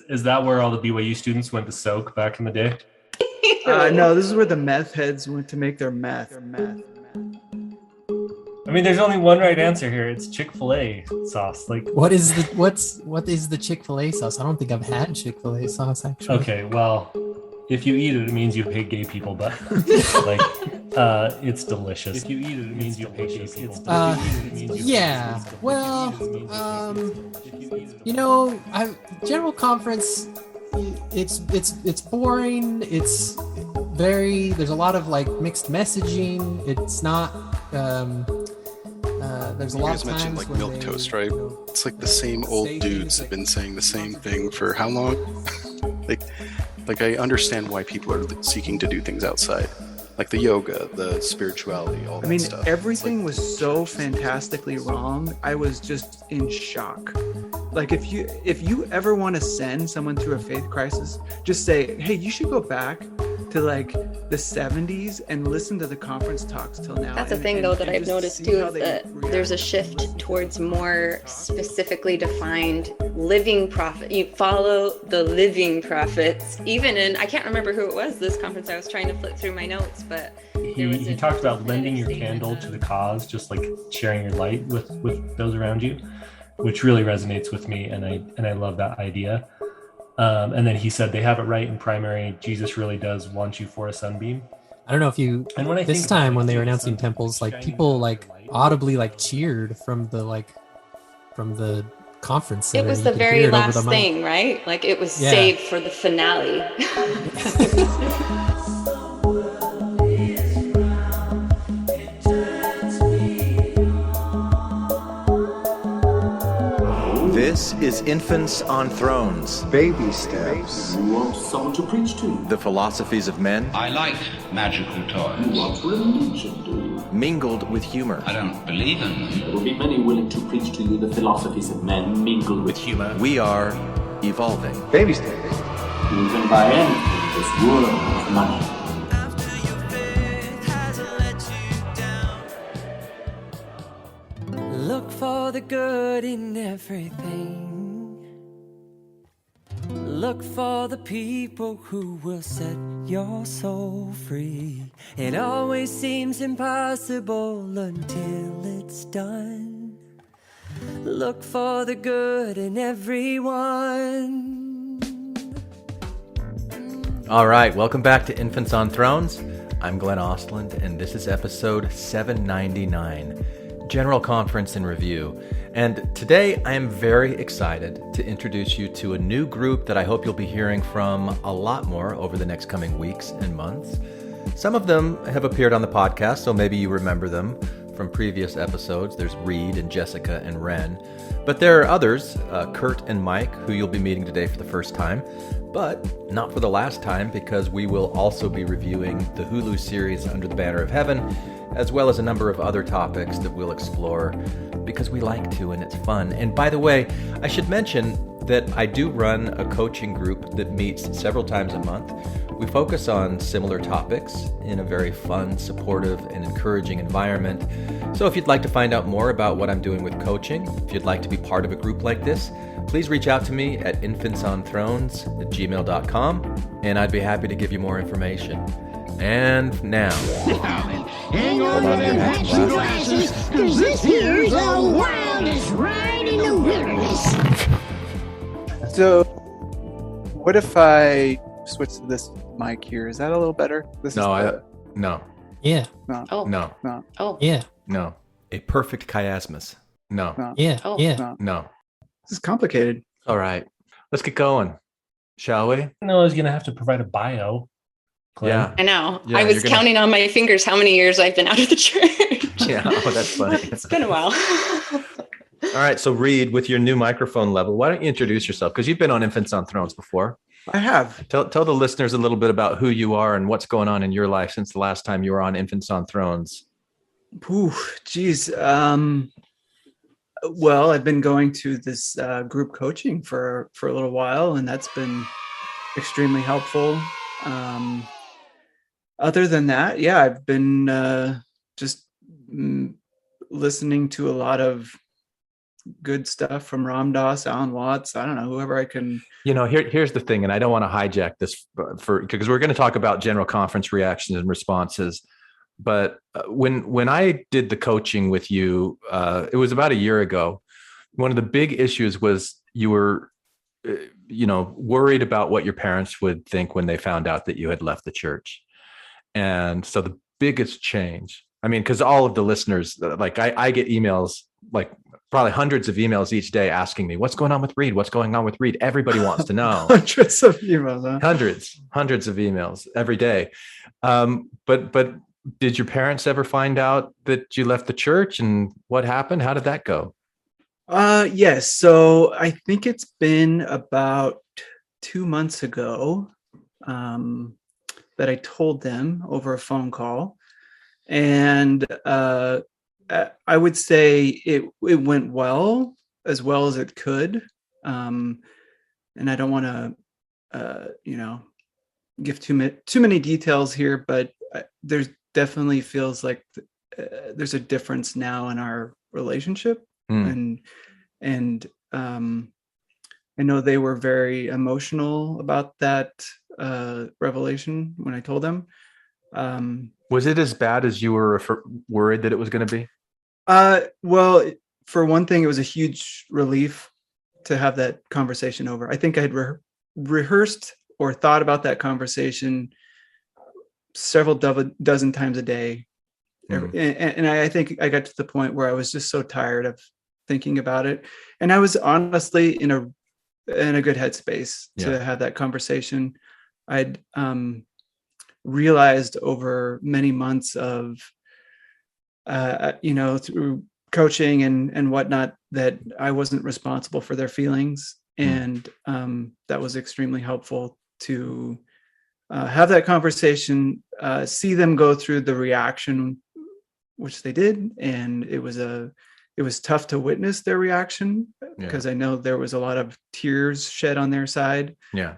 Is that where all the BYU students went to soak back in the day? No, this is where the meth heads went to make their meth. I mean, there's only one right answer here. It's Chick-fil-A sauce. Like, what is the Chick-fil-A sauce? I don't think I've had Chick-fil-A sauce actually. Okay, well, if you eat it, it means you hate gay people, but like, it's delicious. If you eat it, it means you hate gay people. Yeah. Well, general conference, it's boring. It's there's a lot of like mixed messaging. It's not. There's a lot of times mentioned like milk toast, right? It's like the same old dudes have been saying the same thing for how long? like I understand why people are seeking to do things outside, like the yoga, the spirituality, all that stuff. Everything was so fantastically wrong. I was just in shock. Like if you ever want to send someone through a faith crisis, just say, hey, you should go back to like the 70s and listen to the conference talks till now. That's a thing though that I've noticed too, is that there's a shift towards more specifically defined living prophet. You follow the living prophets. Even in, I can't remember who it was, this conference, I was trying to flip through my notes, but he talked about lending your candle to the cause, just like sharing your light with those around you, which really resonates with me, and I love that idea. And then he said they have it right in primary. Jesus really does want you for a sunbeam. I don't know if you. And when this time when they were announcing temples, like people like audibly like cheered from the conference. It was the very last thing, right? Like it was saved for the finale. This is Infants on Thrones. Baby steps. You want someone to preach to you. The philosophies of men. I like magical toys. You want religion, do you? Mingled with humor. I don't believe in them. There will be many willing to preach to you the philosophies of men mingled with humor. We are evolving. Baby steps. You can buy anything in this world of money. Look for the good in everything. Look for the people who will set your soul free. It always seems impossible until it's done. Look for the good in everyone. All right, welcome back to Infants on Thrones. I'm Glenn Ostland, and this is episode 799. General Conference in Review. And today I am very excited to introduce you to a new group that I hope you'll be hearing from a lot more over the next coming weeks and months. Some of them have appeared on the podcast, so maybe you remember them from previous episodes. There's Reed and Jessica and Wren. But there are others, Curt and Mike, who you'll be meeting today for the first time, but not for the last time, because we will also be reviewing the Hulu series Under the Banner of Heaven, as well as a number of other topics that we'll explore because we like to and it's fun. And by the way, I should mention that I do run a coaching group that meets several times a month. We focus on similar topics in a very fun, supportive, and encouraging environment. So if you'd like to find out more about what I'm doing with coaching, if you'd like to be part of a group like this, please reach out to me at infantsonthrones@gmail.com, and I'd be happy to give you more information. And now, hang on to them hats and glasses, because this here's the wildest ride in the wilderness. So, what if I switch to this mic here? Is that a little better? No. Yeah. No. Oh. No. No. Oh. Yeah. No. A perfect chiasmus. No. No. Yeah. Oh. Yeah. No. This is complicated. All right. Let's get going, shall we? No, I was going to have to provide a bio. Glenn. Yeah. I know. Yeah, I was counting on my fingers how many years I've been out of the church. Yeah. Oh, that's funny. It's been a while. All right. So, Reed, with your new microphone level, why don't you introduce yourself? Because you've been on Infants on Thrones before. I have. Tell the listeners a little bit about who you are and what's going on in your life since the last time you were on Infants on Thrones. Geez. Well, I've been going to this group coaching for a little while, and that's been extremely helpful. Other than that, yeah, I've been just listening to a lot of good stuff from Ram Dass, Alan Watts. I don't know, whoever I can. Here's the thing, and I don't want to hijack this because we're going to talk about general conference reactions and responses. But when I did the coaching with you, it was about a year ago. One of the big issues was you were, worried about what your parents would think when they found out that you had left the church. And so the biggest change, I mean, because all of the listeners, like I get emails, like probably hundreds of emails each day asking me, what's going on with Reed? What's going on with Reed? Everybody wants to know. Hundreds of emails, huh? Hundreds of emails every day. But did your parents ever find out that you left the church, and what happened? How did that go? Yes. So I think it's been about 2 months ago that I told them over a phone call, and I would say it went well as it could. And I don't want to, give too many details here, but there's definitely feels like there's a difference now in our relationship. And I know they were very emotional about that revelation when I told them. Was it as bad as you were worried that it was going to be? Well, for one thing, it was a huge relief to have that conversation over. I think I had rehearsed or thought about that conversation several dozen times a day. And I think I got to the point where I was just so tired of thinking about it. And I was honestly in a good headspace to have that conversation. I'd realized over many months of, through coaching and whatnot, that I wasn't responsible for their feelings. And that was extremely helpful to have that conversation, see them go through the reaction, which they did. And it was tough to witness their reaction because I know there was a lot of tears shed on their side. Yeah.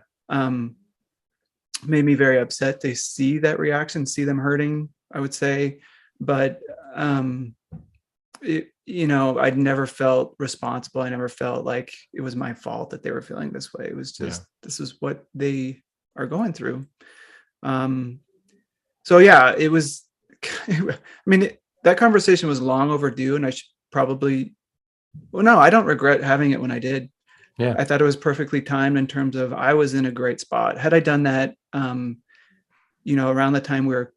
Made me very upset to see that reaction, see them hurting, I would say. But, I'd never felt responsible. I never felt like it was my fault that they were feeling this way. It was just, this is what they are going through. It was, that conversation was long overdue, and I should probably, I don't regret having it when I did. Yeah. I thought it was perfectly timed in terms of I was in a great spot. Had I done that, around the time we were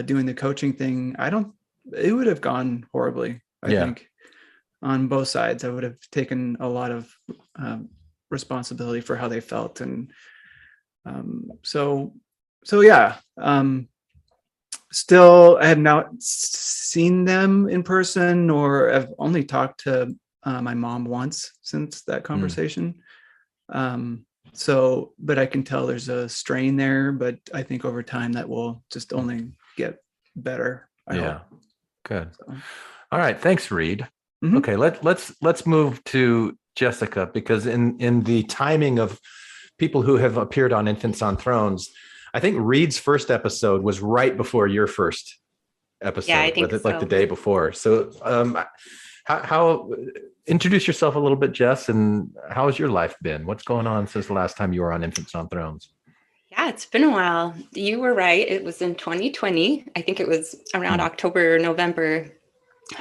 doing the coaching thing, it would have gone horribly. I think on both sides, I would have taken a lot of responsibility for how they felt. And still, I have not seen them in person, or I've only talked to my mom once since that conversation. But I can tell there's a strain there, but I think over time that will just only get better. I hope. Good. So. All right. Thanks, Reed. Mm-hmm. Okay. Let's move to Jessica, because in the timing of people who have appeared on Infants on Thrones, I think Reed's first episode was right before your first episode. Yeah, I think so. Like the day before. So, how introduce yourself a little bit, Jess, and how has your life been? What's going on since the last time you were on Infants on Thrones? Yeah, it's been a while. You were right. It was in 2020. I think it was around October or November.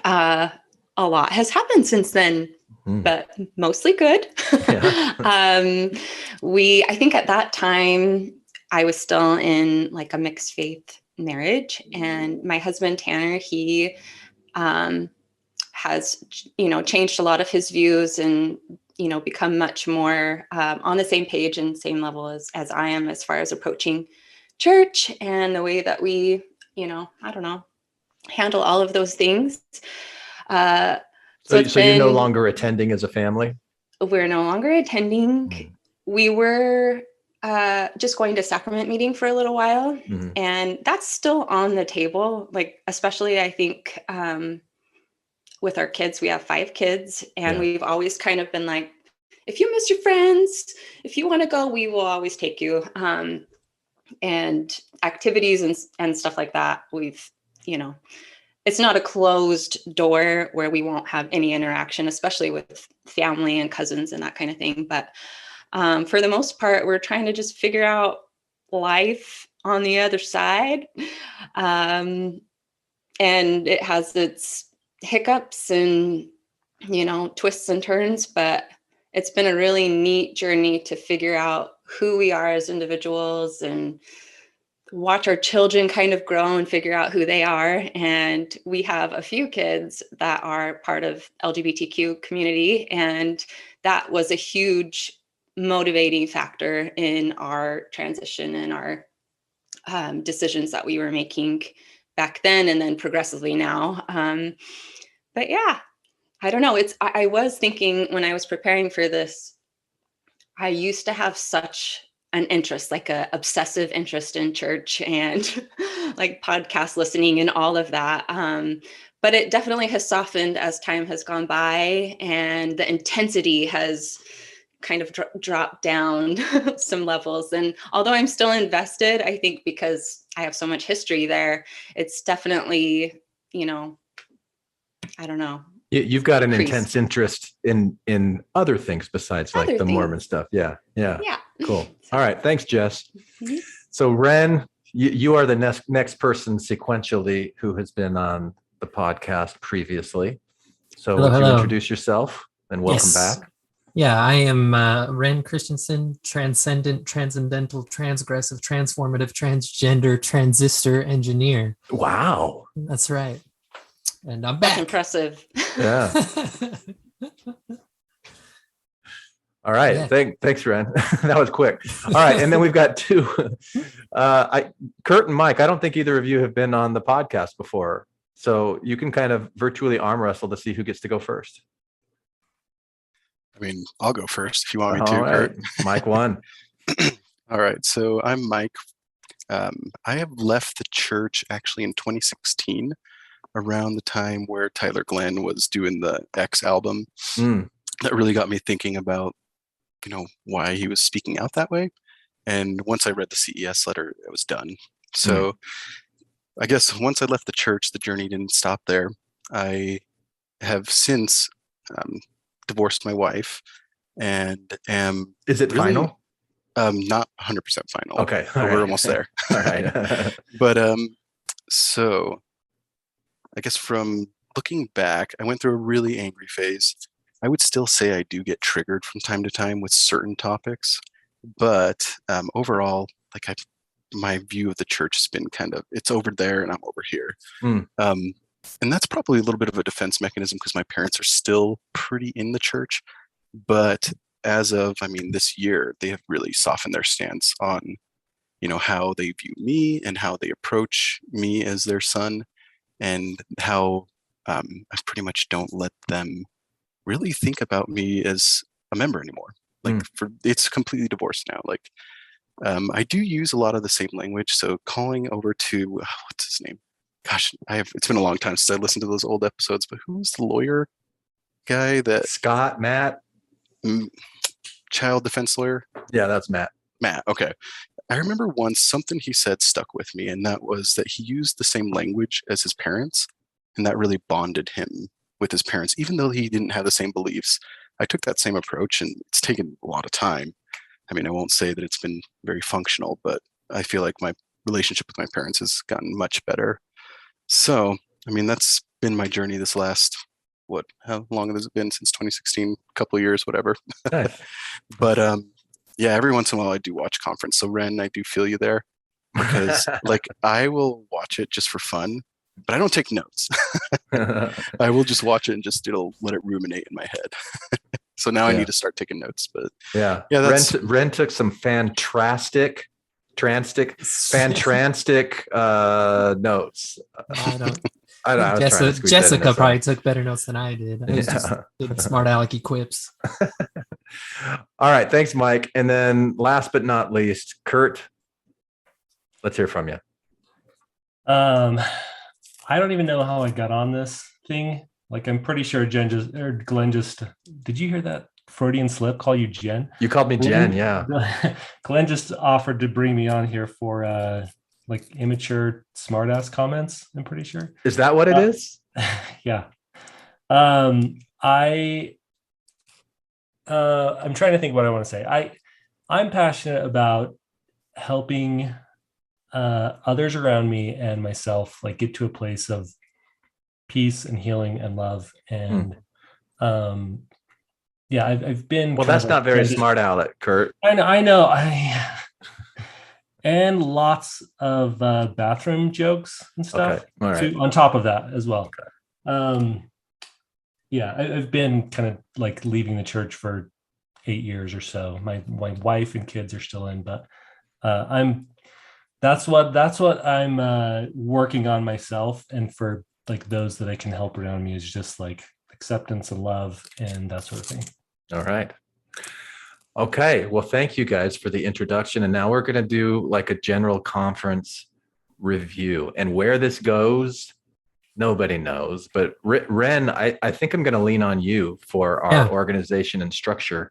A lot has happened since then, but mostly good. Yeah. I think at that time I was still in like a mixed faith marriage, and my husband, Tanner, he has, changed a lot of his views and, become much more on the same page and same level as I am as far as approaching church and the way that we, handle all of those things. So you're no longer attending as a family? We're no longer attending. We were just going to sacrament meeting for a little while. And that's still on the table. Like, especially I think with our kids, we have 5 kids, and we've always kind of been like, if you miss your friends, if you want to go, we will always take you. And activities and stuff like that, we've, it's not a closed door where we won't have any interaction, especially with family and cousins and that kind of thing. But for the most part, we're trying to just figure out life on the other side. And it has its hiccups and, twists and turns, but it's been a really neat journey to figure out who we are as individuals and watch our children kind of grow and figure out who they are. And we have a few kids that are part of LGBTQ community. And that was a huge motivating factor in our transition and our decisions that we were making back then and then progressively now. But yeah, I don't know. I was thinking when I was preparing for this, I used to have such an interest, like a obsessive interest in church and like podcast listening and all of that. But it definitely has softened as time has gone by, and the intensity has kind of dropped down some levels. And although I'm still invested, I think because I have so much history there, it's definitely, I don't know. You've got an intense interest in other things besides like the Mormon stuff. Yeah. Cool. All right. Thanks, Jess. Mm-hmm. So Wren, you are the next person sequentially who has been on the podcast previously. So would you introduce yourself and welcome back? Yeah, I am Wren Christensen, transcendent, transcendental, transgressive, transformative, transgender, transistor engineer. Wow. That's right. And I'm back. That's impressive. Yeah. All right. Yeah. Thanks, Wren. That was quick. All right. And then we've got two. Curt and Mike, I don't think either of you have been on the podcast before. So you can kind of virtually arm wrestle to see who gets to go first. I mean, I'll go first if you want me to. All right. Mike won. All right. So I'm Mike. I have left the church actually in 2016. Around the time where Tyler Glenn was doing the X album. That really got me thinking about, why he was speaking out that way. And once I read the CES letter, it was done. So I guess once I left the church, the journey didn't stop there. I have since divorced my wife and am... Is it really, final? Not 100% final. Okay. We're almost there. All right. But so... I guess from looking back, I went through a really angry phase. I would still say I do get triggered from time to time with certain topics, but overall, my view of the church has been it's over there and I'm over here. And that's probably a little bit of a defense mechanism because my parents are still pretty in the church. But as of, this year, they have really softened their stance on, how they view me and how they approach me as their son. And how I pretty much don't let them really think about me as a member anymore. It's completely divorced now. I do use a lot of the same language. So calling over to what's his name? Gosh, it's been a long time since I listened to those old episodes. But who's the lawyer guy that Matt, child defense lawyer? Yeah, that's Matt. Okay. I remember once something he said stuck with me, and that was that he used the same language as his parents, and that really bonded him with his parents, even though he didn't have the same beliefs. I took that same approach, and it's taken a lot of time. I won't say that it's been very functional, but I feel like my relationship with my parents has gotten much better. So, that's been my journey this last, how long has it been since 2016? A couple of years, whatever. Nice. But, yeah, every once in a while I do watch conference. So Wren, I do feel you there because I will watch it just for fun, but I don't take notes. I will just watch it and it'll let it ruminate in my head. So now I need to start taking notes, but yeah. Wren took some fantastic notes. Jessica probably took better notes than I did. I was just smart alecky quips. All right. Thanks, Mike. And then last but not least, Curt, let's hear from you. I don't even know how I got on this thing. I'm pretty sure Glenn just, did you hear that Freudian slip call you Jen? You called me Jen, yeah. Glenn just offered to bring me on here for like immature smartass comments, I'm pretty sure. Is that what it is? Yeah. I'm trying to think what I want to say. I'm passionate about helping others around me and myself like get to a place of peace and healing and love. And yeah, I've been. Well, that's not very smart, Alec, Curt. I know. And lots of bathroom jokes and stuff. Okay. All right. On top of that as well. Okay. Yeah, I've been kind of like leaving the church for 8 years or so. My wife and kids are still in, but that's what I'm working on myself, and for like those that I can help around me is just like acceptance and love and that sort of thing. All right. Okay. Well, thank you guys for the introduction. And now we're going to do like a general conference review, and where this goes, nobody knows, but Wren, I think I'm going to lean on you for our organization and structure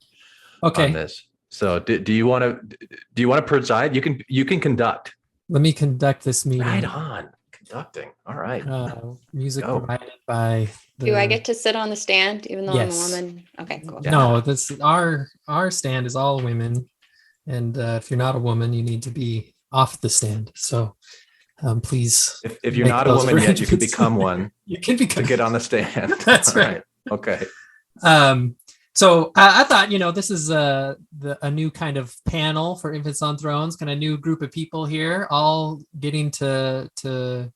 on this. So do you want to preside? You can conduct. Let me conduct this meeting. Right on. Conducting. All right. Music provided by Do I get to sit on the stand even though I'm a woman? Okay, cool. No, this our stand is all women. And if you're not a woman, you need to be off the stand. So please. If you're not a woman yet, you can become one. You can become to get on the stand. That's right. Okay. So I thought, this is a new kind of panel for Infants on Thrones, kind of new group of people here, all getting to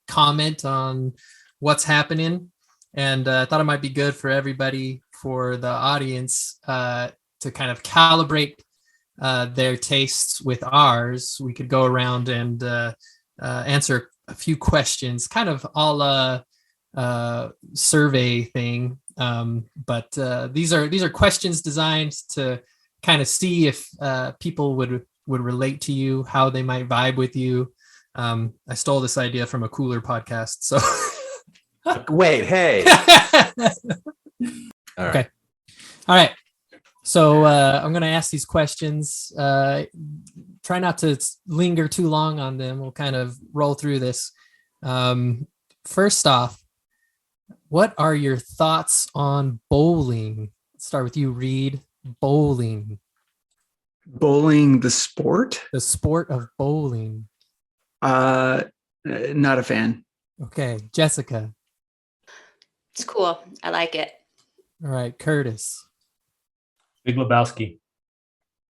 comment on what's happening. And I thought it might be good for everybody, for the audience, to kind of calibrate their tastes with ours. We could go around and answer a few questions, kind of a la survey thing. But these are questions designed to kind of see if people would relate to you, how they might vibe with you. I stole this idea from a Cooler podcast. So wait, hey. All right. Okay. All right. So I'm going to ask these questions. Try not to linger too long on them. We'll kind of roll through this. First off, what are your thoughts on bowling? Let's start with you, Reed. Bowling. Bowling, the sport? The sport of bowling. Not a fan. Okay, Jessica. It's cool. I like it. All right, Curtis. Big Lebowski.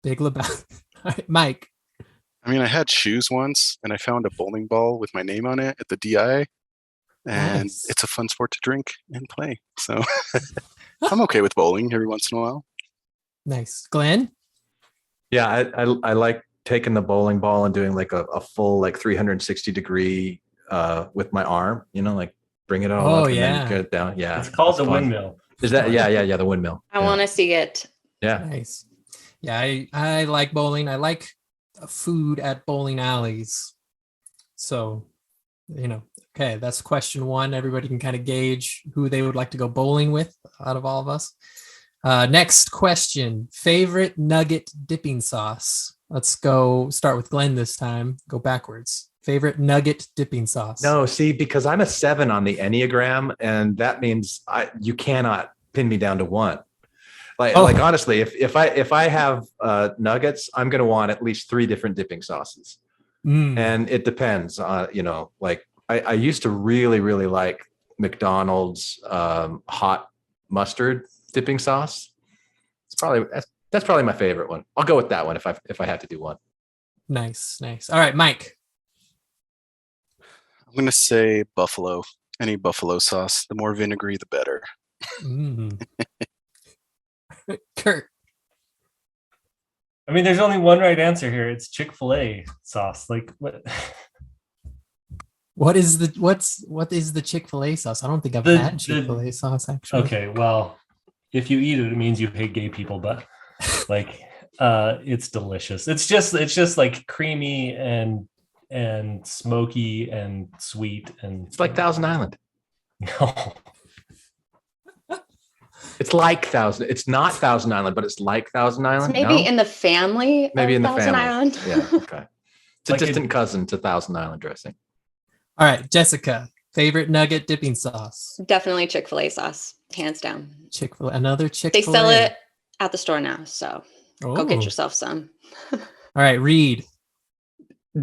Big Lebowski. All right, Mike. I mean, I had shoes once, and I found a bowling ball with my name on it at the DI. And Nice. It's a fun sport to drink and play. So I'm okay with bowling every once in a while. Nice. Glenn? Yeah, I like taking the bowling ball and doing like a full like 360 degree with my arm, like bring it all up and then get it down. Yeah. It's called the windmill. Is that yeah, the windmill. I want to see it. Yeah. Nice. Yeah, I like bowling. I like food at bowling alleys. So, okay, that's question one. Everybody can kind of gauge who they would like to go bowling with out of all of us. Next question, favorite nugget dipping sauce. Let's go start with Glenn this time. Go backwards. Favorite nugget dipping sauce. No, see, because I'm a 7 on the Enneagram, and that means you cannot pin me down to one. Like honestly, if I have nuggets, I'm going to want at least 3 different dipping sauces. And it depends on, like I used to really, really like McDonald's hot mustard dipping sauce. That's probably my favorite one. I'll go with that one if I had to do one. Nice. All right, Mike. I'm going to say buffalo. Any buffalo sauce. The more vinegary, the better. Curt. I mean, there's only one right answer here. It's Chick-fil-A sauce. Like what? What is the Chick-fil-A sauce? I don't think I've had Chick-fil-A sauce actually. Okay, well, if you eat it means you hate gay people, but like it's delicious. It's just like creamy and smoky and sweet, and it's like Thousand Island. No. It's like Thousand. It's not Thousand Island, but it's like Thousand Island. It's maybe in the family. Maybe in the Thousand family. Island. Yeah. Okay. It's a distant cousin to Thousand Island dressing. All right, Jessica, favorite nugget dipping sauce? Definitely Chick-fil-A sauce, hands down. Chick-fil-A, another Chick-fil-A. They sell it at the store now, so go get Oh. yourself some. All right, Reed.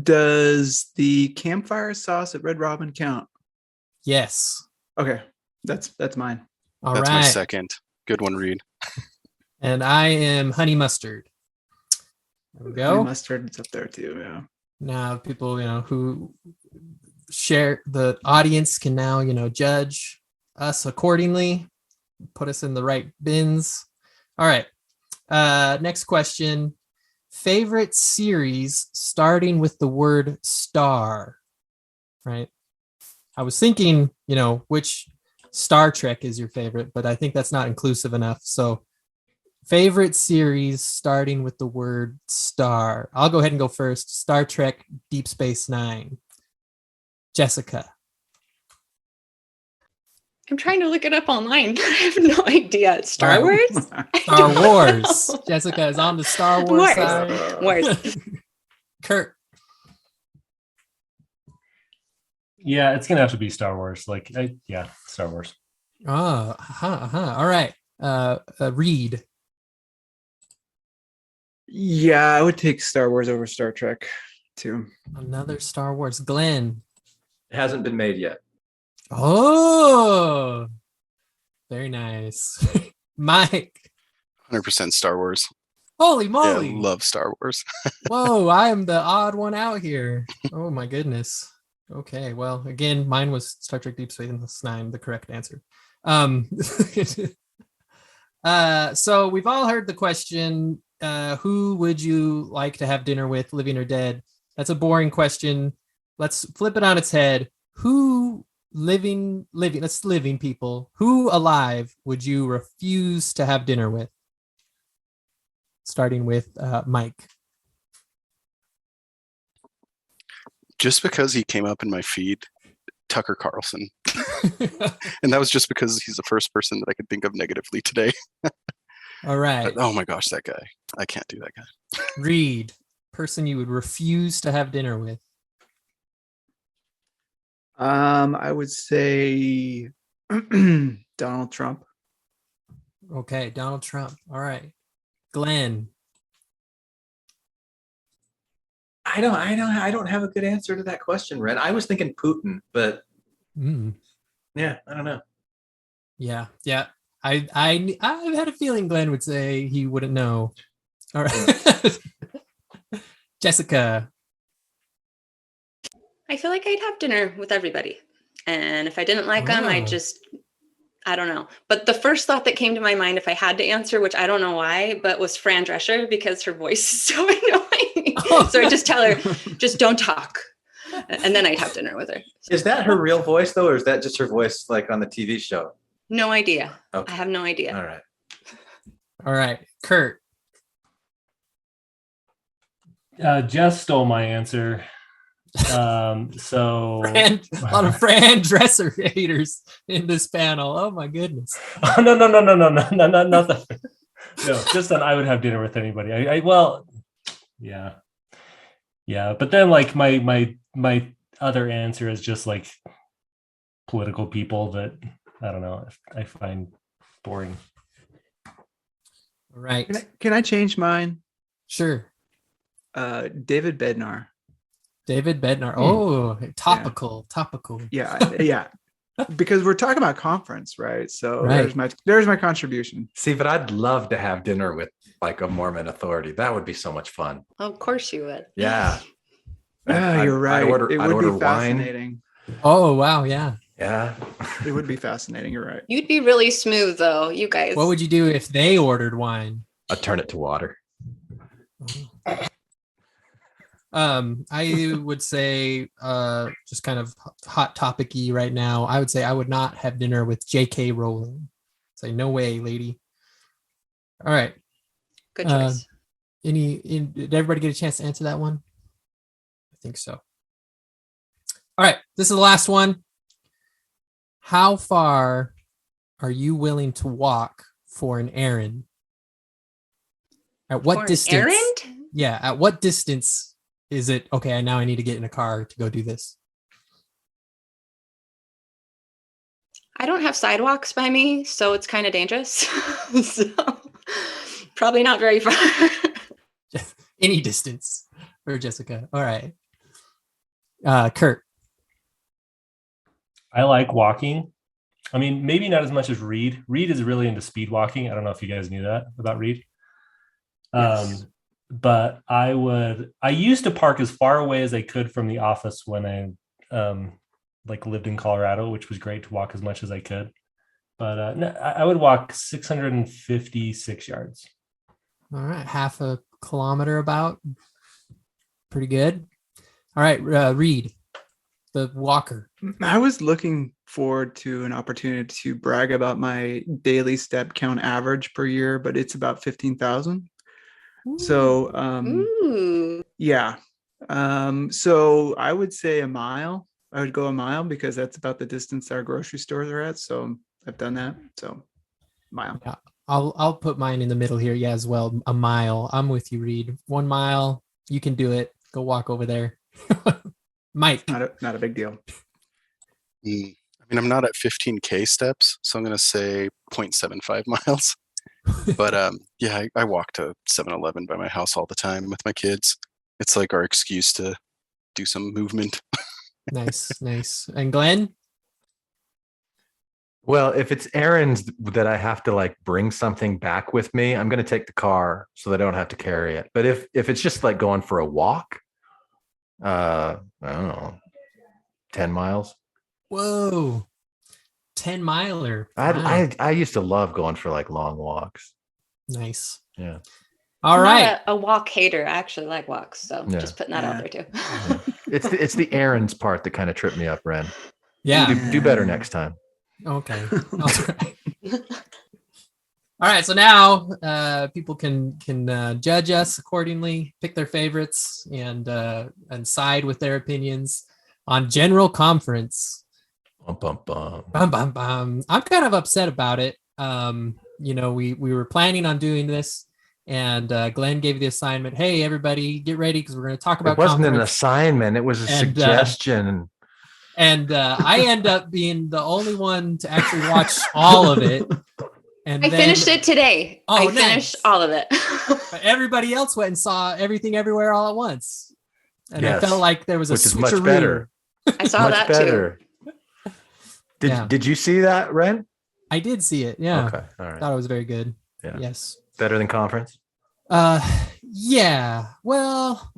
Does the campfire sauce at Red Robin count? Yes. Okay, that's mine. All That's right. my second. Good one, Reed. And I am honey mustard. There we go. Honey mustard, it's up there too. Yeah. Now people, who share, the audience can now, judge us accordingly, put us in the right bins. All right. Next question. Favorite series starting with the word star, right? I was thinking, which Star Trek is your favorite, but I think that's not inclusive enough. So favorite series starting with the word star. I'll go ahead and go first. Star Trek Deep Space Nine. Jessica. I'm trying to look it up online, but I have no idea. Star Wars? Star Wars. Jessica is on the Star Wars side. Wars. Curt. Yeah, it's gonna have to be Star Wars. Star Wars. All right. Reed. Yeah, I would take Star Wars over Star Trek too. Another Star Wars. Glenn. It hasn't been made yet. Oh, very nice. Mike. 100% Star Wars. Holy moly. Yeah, I love Star Wars. Whoa, I am the odd one out here. Oh my goodness. Okay, well, again, mine was Star Trek Deep Space Nine, the correct answer. So we've all heard the question, who would you like to have dinner with, living or dead? That's a boring question. Let's flip it on its head. Who living, people, who alive would you refuse to have dinner with? Starting with Mike. Just because he came up in my feed, Tucker Carlson. And that was just because he's the first person that I could think of negatively today. All right. But, oh my gosh, that guy. I can't do that guy. Reed, person you would refuse to have dinner with. I would say Donald Trump. Okay, Donald Trump. All right. Glenn. I don't have a good answer to that question, Wren. I was thinking Putin, but yeah, I don't know. Yeah. I had a feeling Glenn would say he wouldn't know. All right. Jessica. I feel like I'd have dinner with everybody. And if I didn't like them, I don't know. But the first thought that came to my mind, if I had to answer, which I don't know why, but was Fran Drescher, because her voice is so annoying. So I just tell her, just don't talk. And then I'd have dinner with her. Is that her real voice, though, or is that just her voice like on the TV show? No idea. Okay. I have no idea. All right. Curt. Jess stole my answer. So a lot of Fran Dresser haters in this panel. Oh my goodness. Oh, no, not that. No, just that I would have dinner with anybody. Yeah. But then like my other answer is just like political people that I don't know. I find boring. All right. Can I change mine? Sure. David Bednar. David Bednar. Oh, topical. Yeah. Because we're talking about conference, right? So there's my contribution. See, but I'd love to have dinner with like a Mormon authority. That would be so much fun. Of course you would. Yeah. You're right. I'd order be wine. fascinating. Oh wow, yeah. Yeah. It would be fascinating. You're right. You'd be really smooth though, you guys. What would you do if they ordered wine? I'd turn it to water. I would say, just kind of hot topic-y right now, I would say I would not have dinner with J.K. Rowling. Say, no way, lady. All right. Good choice. Did everybody get a chance to answer that one? I think so. All right. This is the last one. How far are you willing to walk for an errand? At what distance? Errand? Yeah. At what distance is it okay? Now I need to get in a car to go do this. I don't have sidewalks by me, so it's kind of dangerous. So probably not very far. Any distance for Jessica. All right. Curt. I like walking. I mean, maybe not as much as Reed. Reed is really into speed walking. I don't know if you guys knew that about Reed. Yes. But I used to park as far away as I could from the office when I like lived in Colorado, which was great to walk as much as I could. But no, I would walk 656 yards. All right. Half a kilometer about. Pretty good. All right. Reed, the walker. I was looking forward to an opportunity to brag about my daily step count average per year, but it's about 15,000. So, Ooh. yeah. So I would say a mile. I would go a mile because that's about the distance our grocery stores are at. So I've done that. So mile. Yeah. I'll put mine in the middle here. Yeah, as well. A mile. I'm with you, Reed. 1 mile. You can do it. Go walk over there. Mike. Not a big deal. I mean, I'm not at 15K steps, so I'm going to say 0.75 miles. But yeah, I walk to 7-Eleven by my house all the time with my kids. It's like our excuse to do some movement. Nice. And Glenn? Well, if it's errands that I have to like bring something back with me, I'm going to take the car so that I don't have to carry it. But if it's just like going for a walk, I don't know, 10 miles. Whoa. 10 miler. I used to love going for like long walks. Nice. Yeah. All I'm right. not a walk hater. I actually like walks, so Yeah. just putting that out there too. Yeah. It's the errands part that kind of tripped me up, Wren. Yeah. Do better next time. Okay. All right. All right. So now people can judge us accordingly, pick their favorites, and side with their opinions on General Conference. Bum, bum, bum. Bum, bum, bum. I'm kind of upset about it. We were planning on doing this, and Glenn gave the assignment. Hey, everybody, get ready because we're going to talk about. It wasn't conference. an assignment; it was a suggestion. I end up being the only one to actually watch all of it. And I finished it today. Oh, I nice. finished all of it. But everybody else went and saw Everything Everywhere All at Once, and Yes. I felt like there was a Which is switcheroo. much better. I saw Much that better. too. Did you see that, Wren? I did see it. Yeah. Okay. All right. Thought it was very good. Yeah. Yes. Better than conference? Yeah. Well,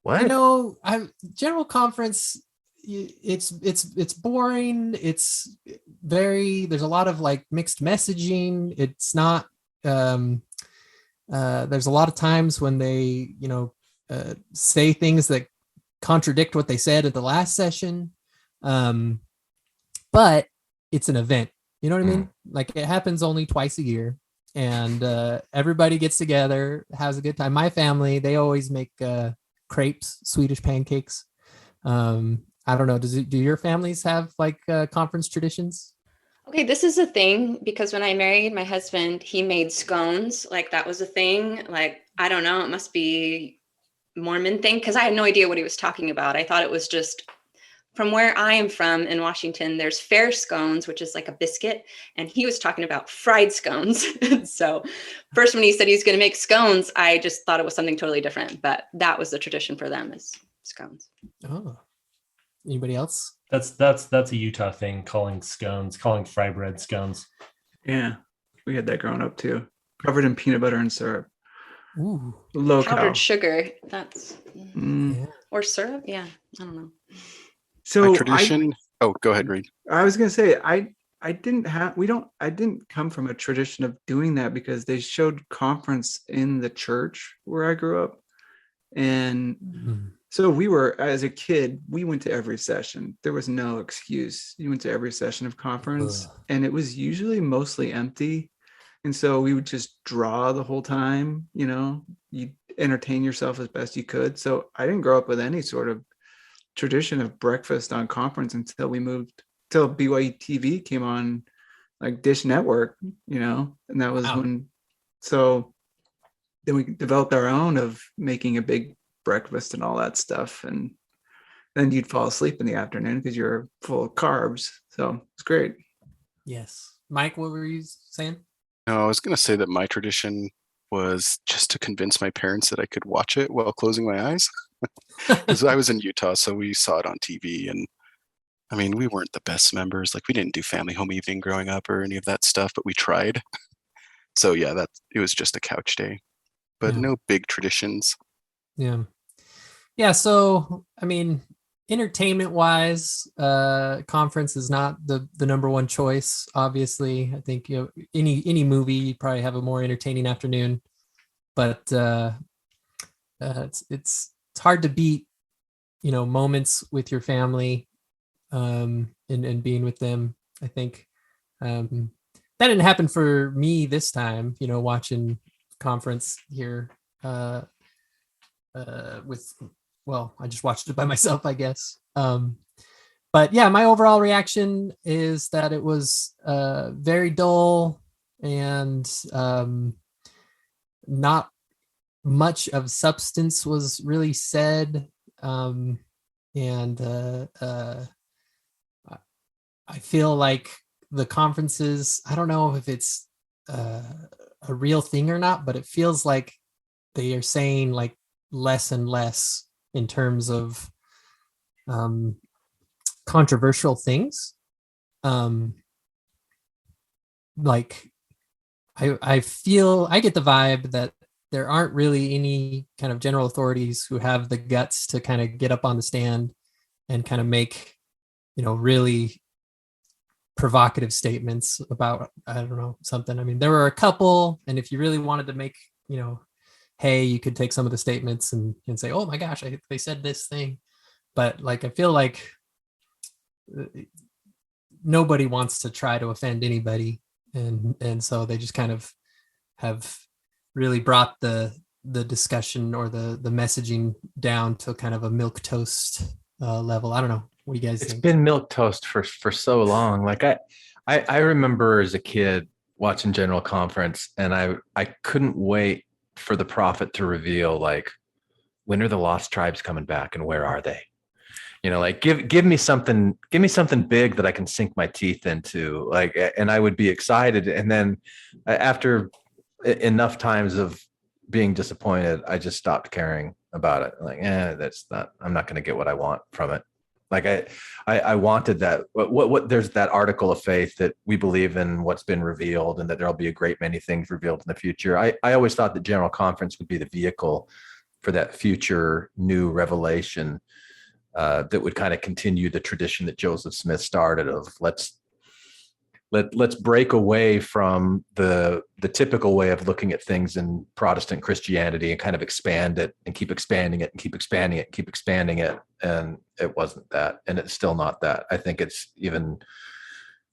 What? General Conference, it's boring. It's there's a lot of like mixed messaging. It's not, there's a lot of times when they, say things that contradict what they said at the last session. But it's an event, you know what I mean? Like it happens only twice a year, and everybody gets together, has a good time. My family, they always make crepes, Swedish pancakes. I don't know. Do your families have like conference traditions? Okay, this is a thing because when I married my husband, he made scones. Like that was a thing. Like, I don't know, it must be Mormon thing because I had no idea what he was talking about. I thought it was just from where I am from in Washington, there's fair scones, which is like a biscuit. And he was talking about fried scones. So first, when he said he's going to make scones, I just thought it was something totally different. But that was the tradition for them is scones. Oh, anybody else? That's a Utah thing, calling fry bread scones. Yeah. We had that growing up too. Covered in peanut butter and syrup. Ooh. Low Powdered cal. sugar. That's Mm. or syrup. Yeah. I don't know. So My tradition. Go ahead, Reed. I was gonna say I didn't come from a tradition of doing that because they showed conference in the church where I grew up. And so we were, as a kid, we went to every session. There was no excuse. You went to every session of conference and it was usually mostly empty. And so we would just draw the whole time, you entertain yourself as best you could. So I didn't grow up with any sort of tradition of breakfast on conference until BYU TV came on like Dish Network, and that was when, so then we developed our own of making a big breakfast and all that stuff, and then you'd fall asleep in the afternoon because you're full of carbs. So it's great. Yes. Mike, what were you saying? No, I was going to say that my tradition was just to convince my parents that I could watch it while closing my eyes. Because I was in Utah, so we saw it on TV. And I mean, we weren't the best members. Like, we didn't do family home evening growing up or any of that stuff, but we tried. So yeah, it was just a couch day, but no big traditions. Yeah. Yeah. So, I mean, entertainment wise, conference is not the number one choice. Obviously, I think, any movie, you probably have a more entertaining afternoon, but it's hard to beat, moments with your family, and being with them. I think that didn't happen for me this time, watching conference here I just watched it by myself, I guess. But yeah, my overall reaction is that it was very dull, and not much of substance was really said. And I feel like the conferences, I don't know if it's a real thing or not, but it feels like they are saying like less and less in terms of controversial things. Like I feel, I get the vibe that there aren't really any kind of general authorities who have the guts to kind of get up on the stand and kind of make, really provocative statements about, I don't know, something. I mean, there were a couple, and if you really wanted to make, hey, you could take some of the statements and say, oh my gosh, they said this thing. But like, I feel like nobody wants to try to offend anybody. And so they just kind of have really brought the discussion or the messaging down to kind of a milquetoast level. I don't know. What do you guys think? It's been milquetoast for so long. Like I remember as a kid watching General Conference, and I couldn't wait for the prophet to reveal, like, when are the lost tribes coming back and where are they? Like give me something big that I can sink my teeth into, like, and I would be excited. And then after enough times of being disappointed, I just stopped caring about it. Like, I'm not going to get what I want from it. Like I wanted that. What there's that article of faith that we believe in what's been revealed, and that there'll be a great many things revealed in the future. I always thought the General Conference would be the vehicle for that future new revelation that would kind of continue the tradition that Joseph Smith started of let's break away from the typical way of looking at things in Protestant Christianity and kind of expand it and keep expanding it and keep expanding it and keep expanding it. And it wasn't that, and it's still not that. I think it's even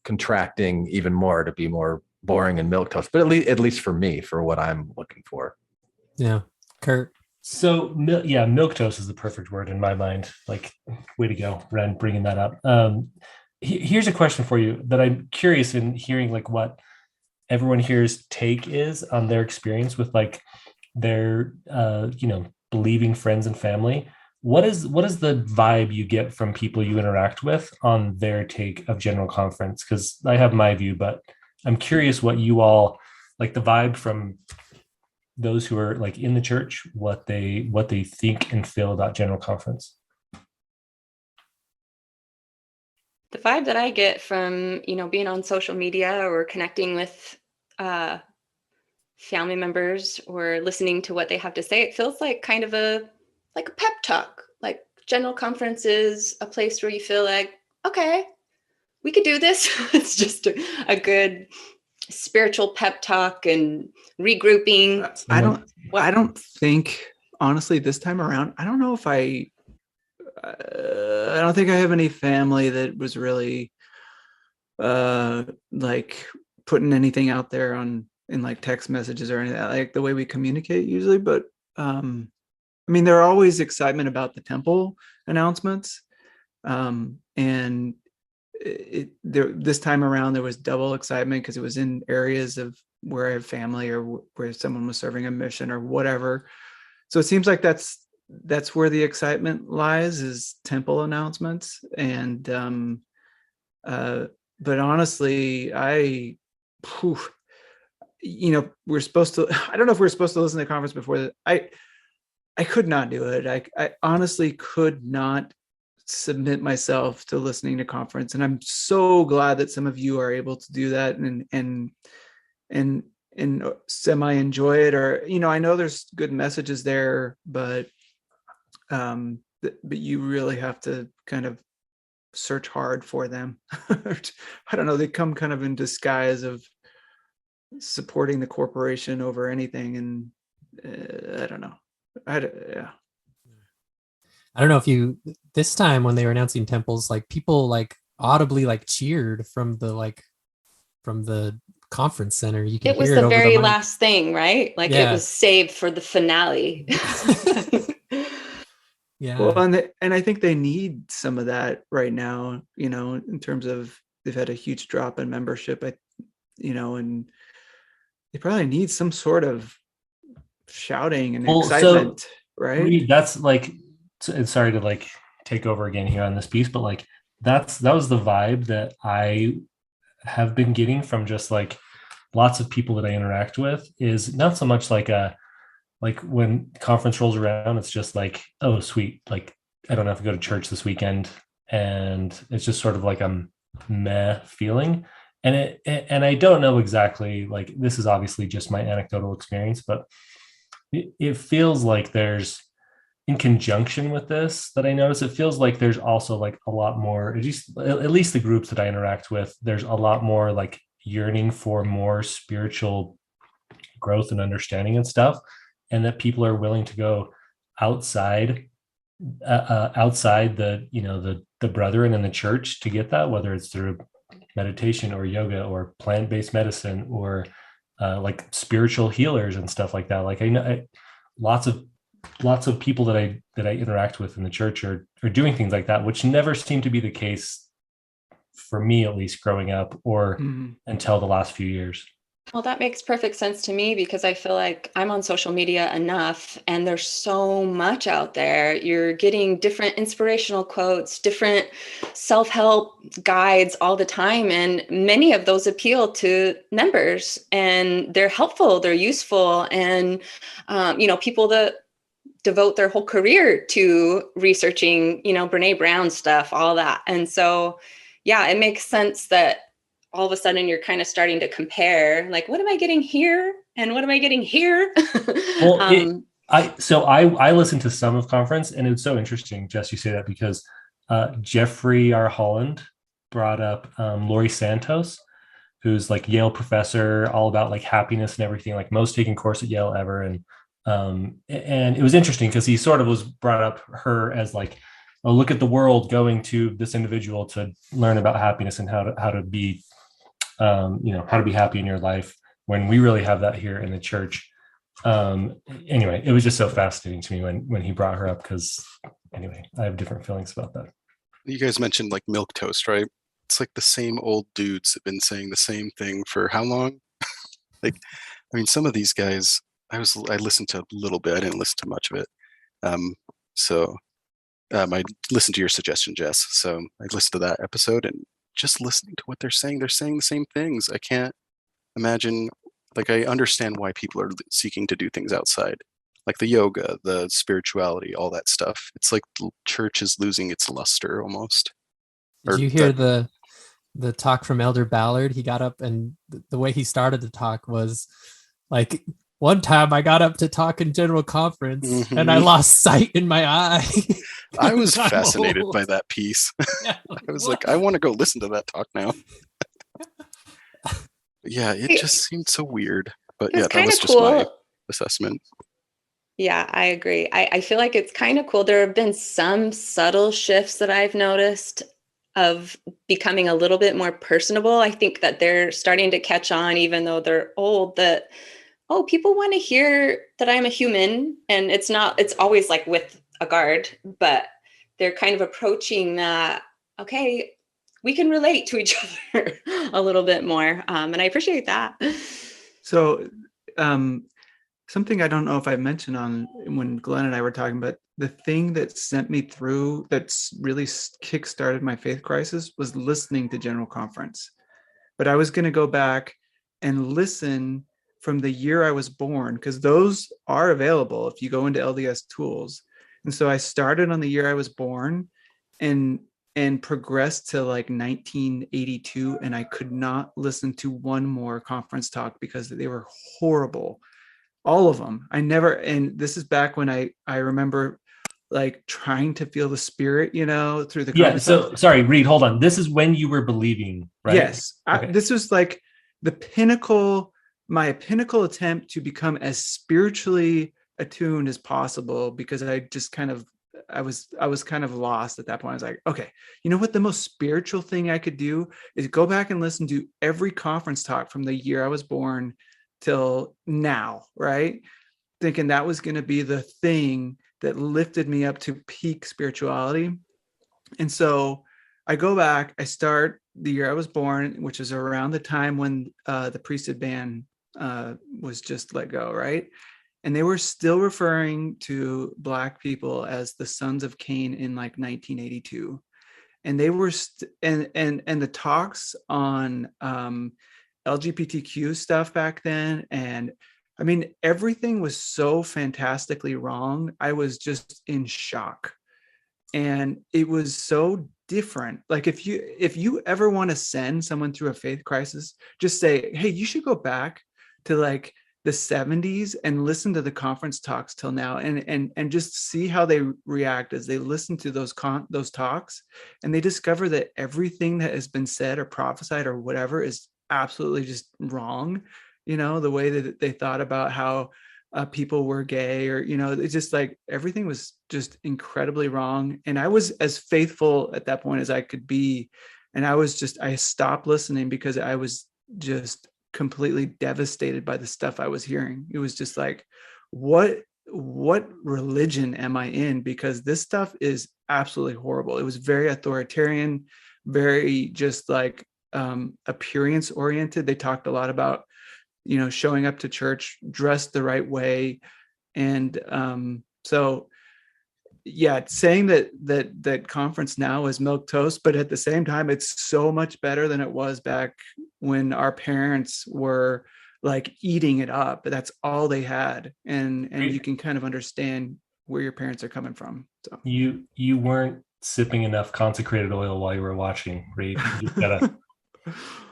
contracting even more to be more boring and milquetoast, but at least for me, for what I'm looking for. Yeah. Curt. So milquetoast is the perfect word in my mind. Like, way to go, Wren, bringing that up. Here's a question for you that I'm curious in hearing, like, what everyone here's take is on their experience with, like, their believing friends and family. What is the vibe you get from people you interact with on their take of General Conference? Because I have my view, but I'm curious what you all, like, the vibe from those who are, like, in the church, what they think and feel about General Conference. The vibe that I get from, being on social media or connecting with family members or listening to what they have to say, it feels like kind of a pep talk. Like, General Conference is a place where you feel like, okay, we could do this. It's just a good spiritual pep talk and regrouping. I don't think, honestly, this time around, I don't know if I don't think I have any family that was really like putting anything out there in like text messages or anything, like the way we communicate usually. But I mean, there are always excitement about the temple announcements, and this time around there was double excitement because it was in areas of where I have family or where someone was serving a mission or whatever. So it seems like that's that's where the excitement lies, is temple announcements. And but honestly, we're supposed to, I don't know if we're supposed to listen to the conference before that. I could not do it. I honestly could not submit myself to listening to conference. And I'm so glad that some of you are able to do that and semi enjoy it. Or, I know there's good messages there, but you really have to kind of search hard for them. I don't know. They come kind of in disguise of supporting the corporation over anything. And I don't know. Yeah. I don't know if this time when they were announcing temples, like people like audibly like cheered from the conference center. You can It was hear it the over very mic. last thing, right? Like it was saved for the finale. Yeah. Well, and I think they need some of that right now, in terms of they've had a huge drop in membership, and they probably need some sort of shouting and excitement, right? That's like, sorry to like take over again here on this piece, but like that was the vibe that I have been getting from just like lots of people that I interact with, is not so much like when conference rolls around, it's just like, oh sweet, like I don't have to go to church this weekend, and it's just sort of like a meh feeling. And I don't know exactly, like this is obviously just my anecdotal experience, but it feels like there's, in conjunction with this that I notice, it feels like there's also like a lot more, at least the groups that I interact with, there's a lot more like yearning for more spiritual growth and understanding and stuff, and that people are willing to go outside the brethren in the church to get that, whether it's through meditation or yoga or plant-based medicine or like spiritual healers and stuff like that. Like I know lots of people that I interact with in the church are doing things like that, which never seemed to be the case for me, at least growing up or until the last few years. Well, that makes perfect sense to me, because I feel like I'm on social media enough and there's so much out there. You're getting different inspirational quotes, different self-help guides all the time. And many of those appeal to members, and they're helpful, they're useful. And, people that devote their whole career to researching, Brene Brown stuff, all that. And so, yeah, it makes sense that all of a sudden you're kind of starting to compare, like, what am I getting here? And what am I getting here? Well, I listened to some of conference, and it's so interesting, Jess, you say that, because Jeffrey R. Holland brought up Laurie Santos, who's like Yale professor, all about like happiness and everything, like most taken course at Yale ever. And it was interesting because he sort of was brought up her as like, oh, look at the world going to this individual to learn about happiness and how to be how to be happy in your life, when we really have that here in the church. Anyway, it was just so fascinating to me when he brought her up, because anyway, I have different feelings about that. You guys mentioned like milk toast, right? It's like the same old dudes have been saying the same thing for how long? Like, I mean, some of these guys, I listened to a little bit. I didn't listen to much of it. I listened to your suggestion, Jess. So I listened to that episode, and just listening to what they're saying the same things. I can't imagine, like, I understand why people are seeking to do things outside, like the yoga, the spirituality, all that stuff. It's like the church is losing its luster almost. Did you hear the talk from Elder Ballard? He got up, and the way he started the talk was like, one time I got up to talk in general conference and I lost sight in my eye. I was fascinated by that piece. Yeah, I was like, I want to go listen to that talk now. Yeah, it just seemed so weird. But yeah, that was just cool. my assessment. Yeah, I agree. I feel like it's kind of cool. There have been some subtle shifts that I've noticed of becoming a little bit more personable. I think that they're starting to catch on, even though they're old, that, oh, people want to hear that I'm a human. And it's always like with a guard, but they're kind of approaching that, okay, we can relate to each other a little bit more. And I appreciate that. So something I don't know if I mentioned on when Glenn and I were talking, but the thing that sent me through, that's really kick-started my faith crisis, was listening to General Conference. But I was going to go back and listen from the year I was born, because those are available if you go into LDS tools. And so I started on the year I was born and progressed to like 1982, and I could not listen to one more conference talk because they were horrible. All of them. And this is back when I remember like trying to feel the spirit, through the conference. So sorry, Reed, hold on. This is when you were believing, right? Yes. Okay. This was like my pinnacle attempt to become as spiritually attuned as possible, because I just I was kind of lost at that point. I was like, okay, you know what? The most spiritual thing I could do is go back and listen to every conference talk from the year I was born till now, right? Thinking that was going to be the thing that lifted me up to peak spirituality. And so I go back, I start the year I was born, which is around the time when the priesthood ban was just let go, right? And they were still referring to Black people as the sons of Cain in like 1982. And they were, and the talks on LGBTQ stuff back then, and I mean, everything was so fantastically wrong. I was just in shock. And it was so different. Like if you ever want to send someone through a faith crisis, just say, hey, you should go back to like the 70s and listen to the conference talks till now, and just see how they react as they listen to those talks, and they discover that everything that has been said or prophesied or whatever is absolutely just wrong. The way that they thought about how people were gay, or it's just like everything was just incredibly wrong. And I was as faithful at that point as I could be, and I stopped listening because I was just completely devastated by the stuff I was hearing. It was just like, what religion am I in? Because this stuff is absolutely horrible. It was very authoritarian, very just like appearance oriented. They talked a lot about showing up to church dressed the right way. And so yeah, saying that conference now is milquetoast, but at the same time, it's so much better than it was back when our parents were like eating it up. That's all they had. And you can kind of understand where your parents are coming from. So you weren't sipping enough consecrated oil while you were watching, right? You just gotta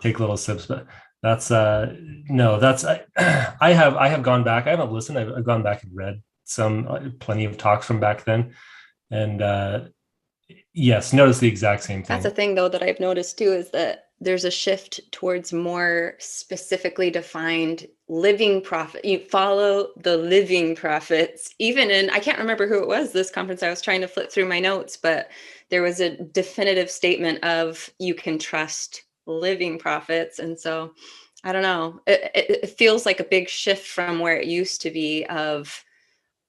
take little sips, but that's I have gone back. I haven't listened. I've gone back and read plenty of talks from back then, and yes, notice the exact same thing. That's a thing though that I've noticed too, is that there's a shift towards more specifically defined living prophet. You follow the living prophets. Even in, I can't remember who it was, this conference, I was trying to flip through my notes, but there was a definitive statement of you can trust living prophets. And so I don't know, it feels like a big shift from where it used to be of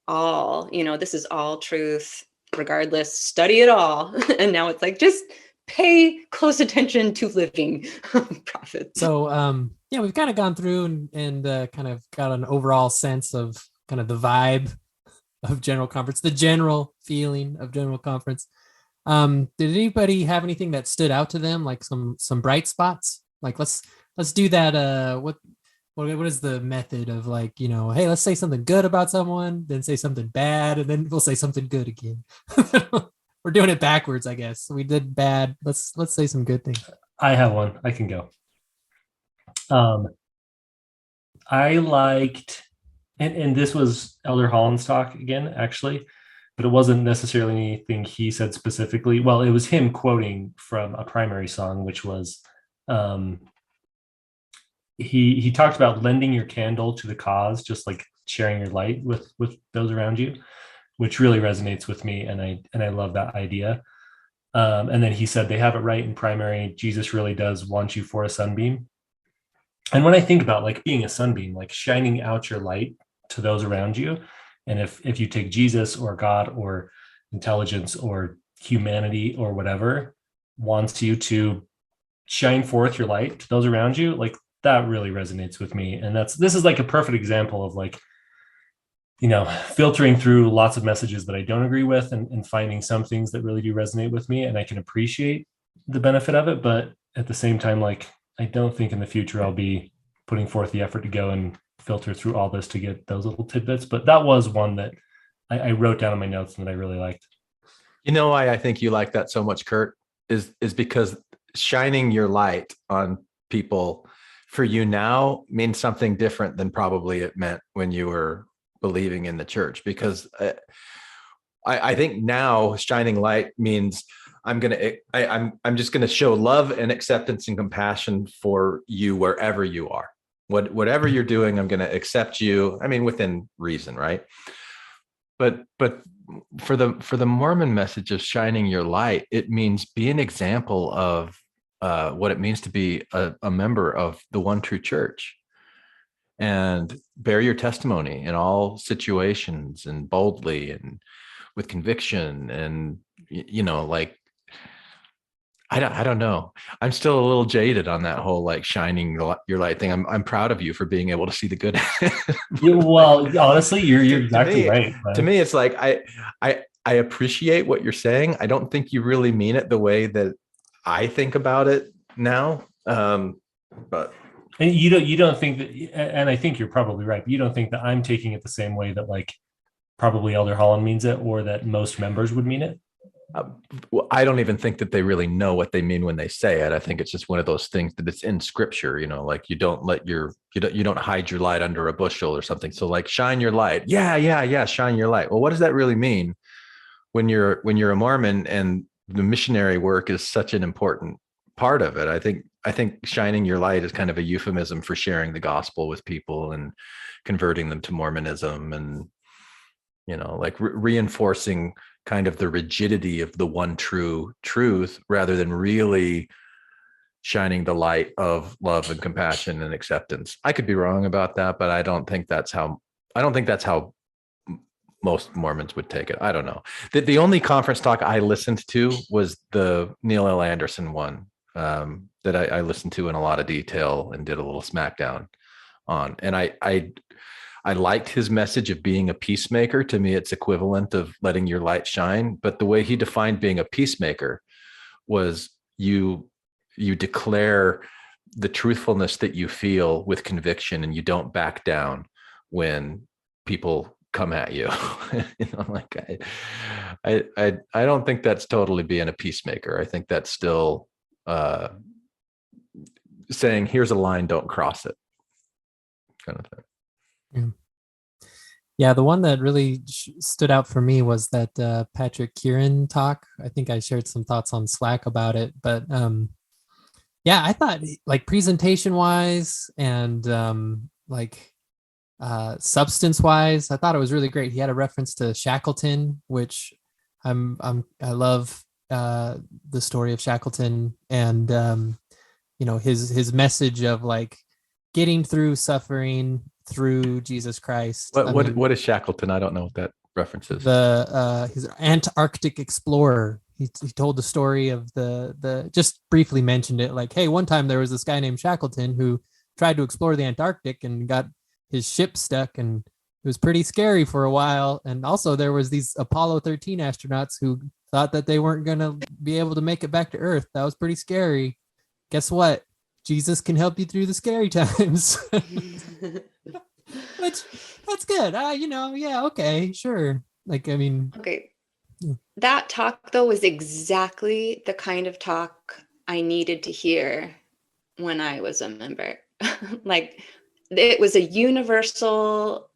all, this is all truth, regardless, study it all. And now it's like, just pay close attention to living prophets. So yeah, we've kind of gone through and kind of got an overall sense of kind of the vibe of General Conference, the general feeling of General Conference. Did anybody have anything that stood out to them, like some bright spots? Like let's do that. What is the method of like, hey, let's say something good about someone, then say something bad, and then we'll say something good again. We're doing it backwards, I guess. We did bad. Let's say some good things. I have one. I can go. I liked, and this was Elder Holland's talk again, actually, but it wasn't necessarily anything he said specifically. Well, it was him quoting from a primary song, which was, he talked about lending your candle to the cause, just like sharing your light with those around you, which really resonates with me. And I love that idea. And then he said, they have it right in primary. Jesus really does want you for a sunbeam. And when I think about like being a sunbeam, like shining out your light to those around you, and if you take Jesus or God or intelligence or humanity or whatever wants you to shine forth your light to those around you, like that really resonates with me. And this is like a perfect example of like, filtering through lots of messages that I don't agree with, and finding some things that really do resonate with me, and I can appreciate the benefit of it. But at the same time, like, I don't think in the future I'll be putting forth the effort to go and filter through all this to get those little tidbits. But that was one that I wrote down in my notes and that I really liked. You know why I think you like that so much, Curt, is because shining your light on people for you now means something different than probably it meant when you were believing in the church. Because I think now shining light means I'm just gonna show love and acceptance and compassion for you wherever you are. Whatever you're doing, I'm gonna accept you. I mean, within reason, right? But for the Mormon message of shining your light, it means be an example of what it means to be a member of the one true church, and bear your testimony in all situations and boldly and with conviction. And like, I don't know. I'm still a little jaded on that whole like shining your light thing. I'm proud of you for being able to see the good. Well, honestly, you're exactly right. To me, it's like I appreciate what you're saying. I don't think you really mean it the way that I think about it now. But and you don't think that, and I think you're probably right, but you don't think that I'm taking it the same way that like probably Elder Holland means it, or that most members would mean it. Well, I don't even think that they really know what they mean when they say it. I think it's just one of those things that it's in scripture, like you don't hide your light under a bushel or something. So like shine your light. Yeah. Shine your light. Well, what does that really mean when you're a Mormon and the missionary work is such an important part of it? I think shining your light is kind of a euphemism for sharing the gospel with people and converting them to Mormonism, and like reinforcing kind of the rigidity of the one true truth, rather than really shining the light of love and compassion and acceptance. I could be wrong about that, but I don't think that's how most Mormons would take it. I don't know. The only conference talk I listened to was the Neil L. Anderson one, that I listened to in a lot of detail and did a little smackdown on. And I liked his message of being a peacemaker. To me, it's equivalent of letting your light shine. But the way he defined being a peacemaker was you declare the truthfulness that you feel with conviction, and you don't back down when people come at you. Like I don't think that's totally being a peacemaker. I think that's still saying, here's a line, don't cross it, kind of thing. Yeah, the one that really stood out for me was that Patrick Kieran talk. I think I shared some thoughts on Slack about it, but yeah, I thought like presentation wise and substance wise, I thought it was really great. He had a reference to Shackleton, which I love the story of Shackleton, and his message of like getting through suffering through Jesus Christ. What is Shackleton? I don't know what that reference is. His Antarctic explorer. He told the story of the just briefly mentioned it, like, hey, one time there was this guy named Shackleton who tried to explore the Antarctic and got his ship stuck, and it was pretty scary for a while. And also there was these Apollo 13 astronauts who thought that they weren't going to be able to make it back to Earth. That was pretty scary. Guess what? Jesus can help you through the scary times. Which, that's good. Yeah, okay, sure. Like, I mean. Okay. That talk, though, was exactly the kind of talk I needed to hear when I was a member. Like, it was a universal,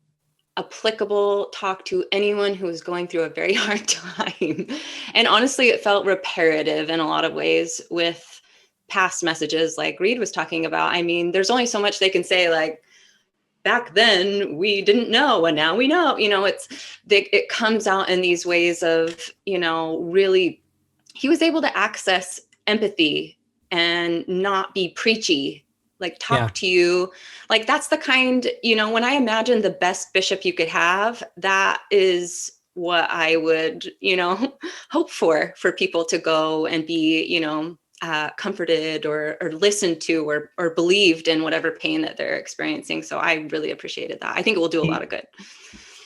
applicable talk to anyone who was going through a very hard time. And honestly, it felt reparative in a lot of ways with past messages like Reed was talking about. I mean, there's only so much they can say, like, back then we didn't know and now we know. It comes out in these ways of, really, he was able to access empathy and not be preachy, like talk to you. Like, that's the kind, when I imagine the best bishop you could have, that is what I would, hope for people to go and be, comforted or listened to or believed in whatever pain that they're experiencing. So I really appreciated that. I think it will do a lot of good.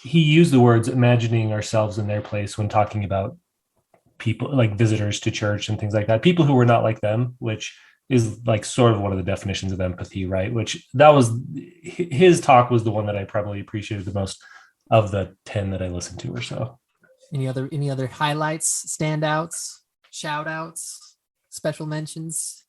he used the words imagining ourselves in their place when talking about people like visitors to church and things like that, people who were not like them, which is like sort of one of the definitions of empathy, right? Which that was his talk was the one that I probably appreciated the most of the 10 that I listened to or so. Any other highlights, standouts, shout outs, special mentions?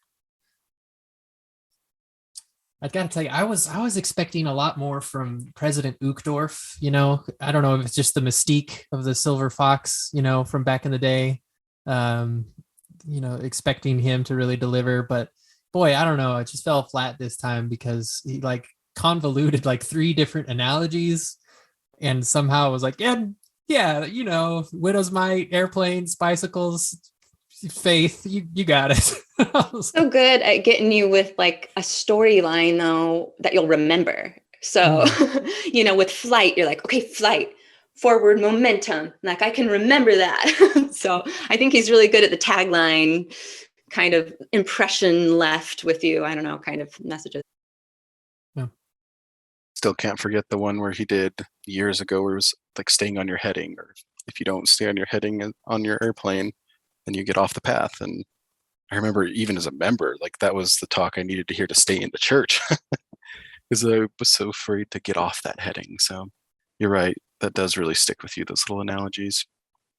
I've got to tell you, I was expecting a lot more from President Uchtdorf. You know, I don't know if it's just the mystique of the silver fox, you know, from back in the day. You know, expecting him to really deliver, but boy, I don't know. It just fell flat this time because he like convoluted like 3 different analogies, and somehow was like, yeah, you know, widow's mite, airplanes, bicycles, faith, you got it. So good at getting you with like a storyline though that you'll remember. So you know, with flight, you're like, okay, flight, forward momentum, like I can remember that. So I think he's really good at the tagline kind of impression left with you, I don't know, kind of messages. Still can't forget the one where he did years ago where it was like staying on your heading, or if you don't stay on your heading on your airplane, then you get off the path. And I remember even as a member, like that was the talk I needed to hear to stay in the church because I was so afraid to get off that heading. So you're right. That does really stick with you. Those little analogies,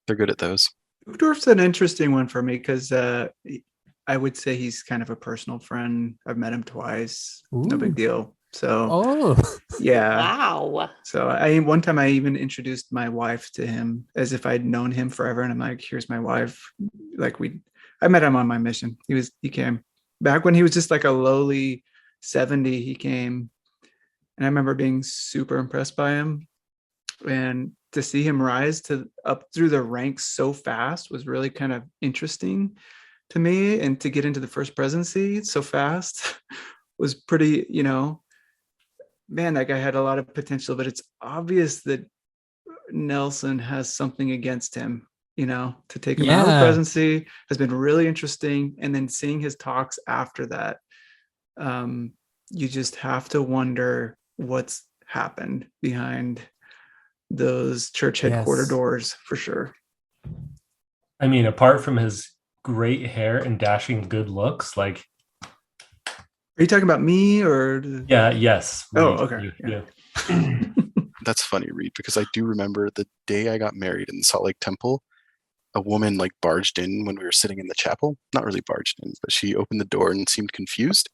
they're good at those. Uchtdorf's an interesting one for me because I would say he's kind of a personal friend. I've met him twice. Ooh. No big deal. So, yeah. Wow. So one time I even introduced my wife to him as if I'd known him forever. And I'm like, here's my wife. Like I met him on my mission. He came back when he was just like a lowly 70. He came, and I remember being super impressed by him, and to see him rise up through the ranks so fast was really kind of interesting to me. And to get into the first presidency so fast was pretty, you know, man, that guy had a lot of potential, but it's obvious that Nelson has something against him, you know, to take him out of the presidency has been really interesting. And then seeing his talks after that, you just have to wonder what's happened behind those church headquarter doors for sure. I mean, apart from his great hair and dashing good looks, like, are you talking about me or? Yeah. Yes. Oh, okay. Yeah. That's funny, Reed, because I do remember the day I got married in the Salt Lake Temple, a woman like barged in when we were sitting in the chapel. Not really barged in, but she opened the door and seemed confused.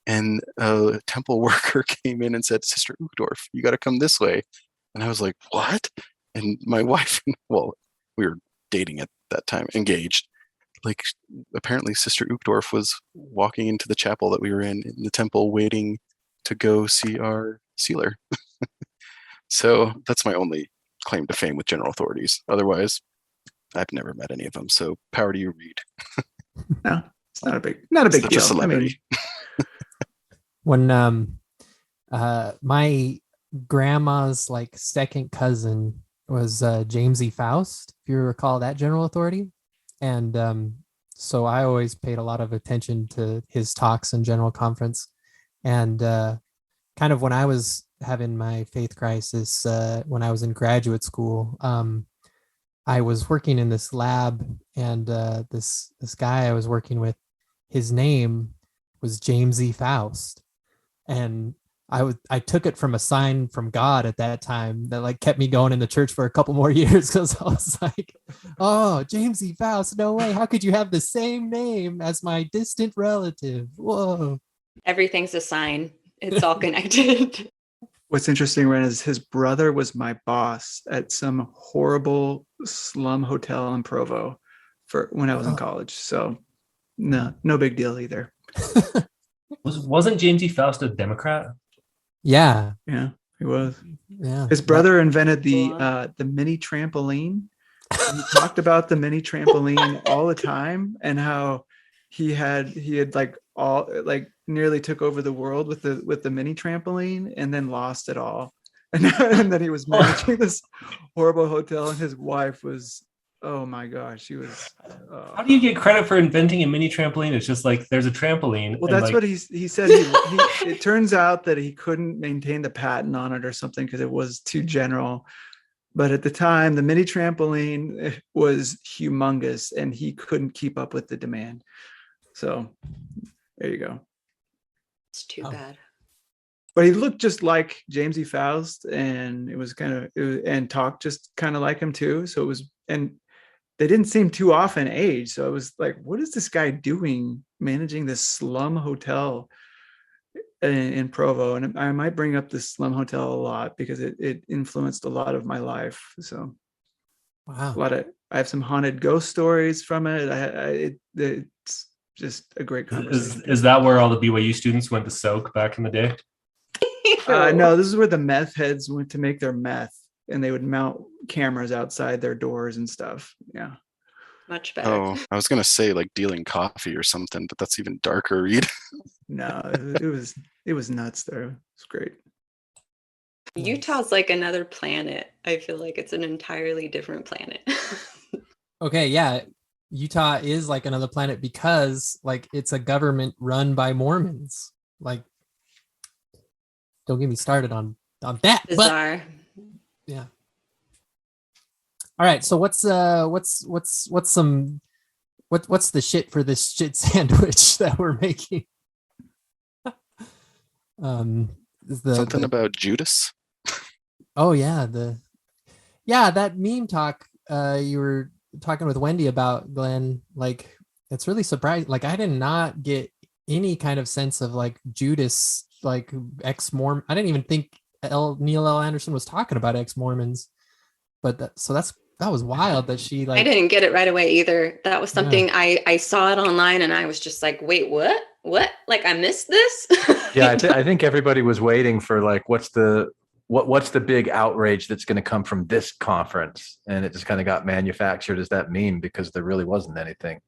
And a temple worker came in and said, "Sister Uchtdorf, you got to come this way." And I was like, "What?" And my wife, well, we were dating at that time, engaged. Like, apparently Sister Uchtdorf was walking into the chapel that we were in the temple, waiting to go see our sealer. So that's my only claim to fame with general authorities. Otherwise, I've never met any of them. So power to you, Reed. No, it's not a big deal. Celebrity. When my grandma's like second cousin was James E. Faust, if you recall that general authority. And so I always paid a lot of attention to his talks in general conference. And kind of when I was having my faith crisis, when I was in graduate school, I was working in this lab, and this guy I was working with, his name was James E. Faust. And I took it from a sign from God at that time that like kept me going in the church for a couple more years, because I was like, oh, James E. Faust, no way. How could you have the same name as my distant relative? Whoa. Everything's a sign. It's all connected. What's interesting, Wren, is his brother was my boss at some horrible slum hotel in Provo for when I was in college. So no big deal either. Wasn't James E. Faust a Democrat? Yeah, he was. Yeah, his brother invented the mini trampoline. He talked about the mini trampoline all the time, and how he had like all like nearly took over the world with the mini trampoline, and then lost it all. And then he was managing this horrible hotel, and his wife was, oh my gosh, she was. How do you get credit for inventing a mini trampoline? It's just like there's a trampoline. Well, that's like, what he said. It turns out that he couldn't maintain the patent on it or something because it was too general. But at the time, the mini trampoline was humongous and he couldn't keep up with the demand. So there you go. It's too bad. But he looked just like James E. Faust, and and talked just kind of like him too. So it was, and they didn't seem too off in age. So I was like, what is this guy doing managing this slum hotel in Provo? And I might bring up this slum hotel a lot because it influenced a lot of my life. So wow, I have some haunted ghost stories from it. It's just a great conversation. Is that where all the BYU students went to soak back in the day? No, this is where the meth heads went to make their meth, and they would mount cameras outside their doors and stuff. Yeah. Much better. Oh, I was gonna say like dealing coffee or something, but that's even darker, Reed. No, it was nuts there. It's great. Utah's like another planet. I feel like it's an entirely different planet. Okay, yeah. Utah is like another planet because like it's a government run by Mormons. Like, don't get me started on that. Bizarre. But, yeah. All right. So what's the shit for this shit sandwich that we're making? Something about Judas. Oh yeah, that meme talk you were talking with Wendy about, Glenn. Like, it's really surprising. Like, I did not get any kind of sense of like Judas, like ex-Mormon. I didn't even think Neil L. Anderson was talking about ex-Mormons. But that was wild that she like. I didn't get it right away either. That was something I saw it online and I was just like, wait, what? Like, I missed this? Yeah, I think everybody was waiting for like, what's the big outrage that's going to come from this conference? And it just kind of got manufactured as that meme because there really wasn't anything.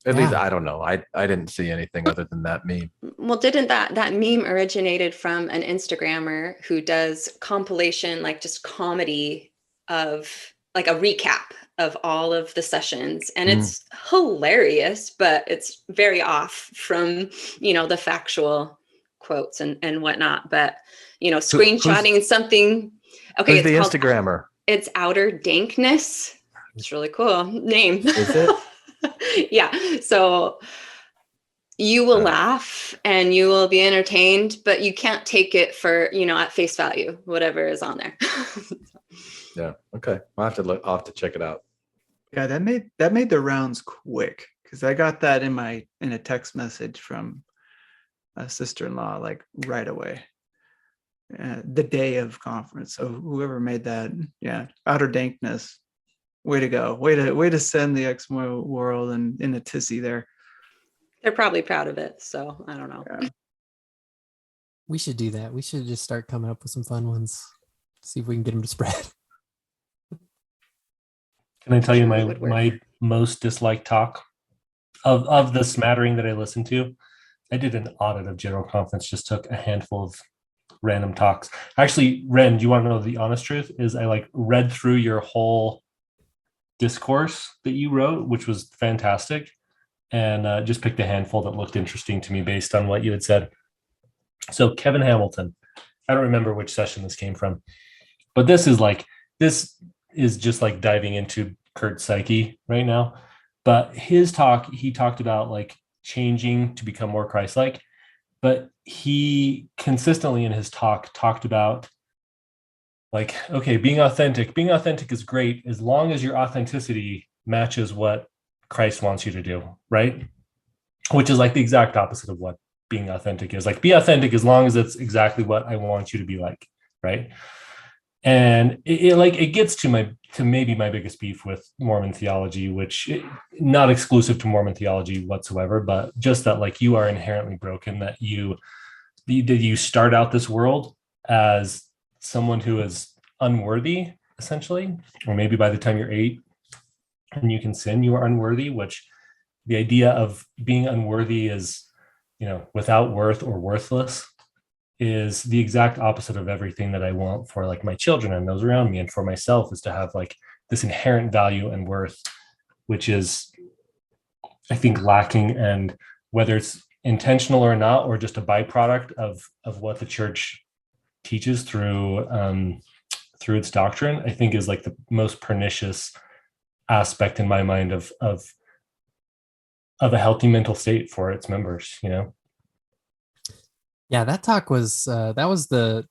At least I don't know. I didn't see anything other than that meme. Well, didn't that meme originated from an Instagrammer who does compilation, like just comedy of like a recap of all of the sessions. And it's hilarious, but it's very off from, the factual quotes and whatnot. But, screenshotting something. Okay. Who's the Instagrammer? It's Outer Dankness. It's really cool name. Is it? Yeah. So you will laugh and you will be entertained, but you can't take it for, at face value, whatever is on there. Yeah. Okay. I'll have to check it out. Yeah, that made the rounds quick because I got that in a text message from a sister-in-law like right away. The day of conference. So whoever made that, yeah, Outer Dankness. Way to go. Way to send the Exmo world and in a tizzy there. They're probably proud of it. So I don't know. Yeah. We should do that. We should just start coming up with some fun ones. See if we can get them to spread. Can I tell you my most disliked talk of the smattering that I listened to? I did an audit of General Conference, just took a handful of random talks. Actually, Wren, do you want to know the honest truth? Is I like read through your whole discourse that you wrote, which was fantastic, and just picked a handful that looked interesting to me based on what you had said. So Kevin Hamilton, I don't remember which session this came from, but this is just like diving into Curt's psyche right now. But his talk, he talked about like changing to become more Christ-like, but he consistently in his talk talked about like, okay, being authentic is great as long as your authenticity matches what Christ wants you to do, right? Which is like the exact opposite of what being authentic is. Like, be authentic as long as it's exactly what I want you to be like, right? And it gets to maybe my biggest beef with Mormon theology, which not exclusive to Mormon theology whatsoever, but just that like you are inherently broken, that you start out this world as someone who is unworthy, essentially, or maybe by the time you're 8 and you can sin, you are unworthy, which the idea of being unworthy is, without worth or worthless, is the exact opposite of everything that I want for like my children and those around me and for myself, is to have like this inherent value and worth, which is, I think, lacking. And whether it's intentional or not, or just a byproduct of what the church teaches through through its doctrine, I think is like the most pernicious aspect in my mind of a healthy mental state for its members, you know? Yeah, that talk was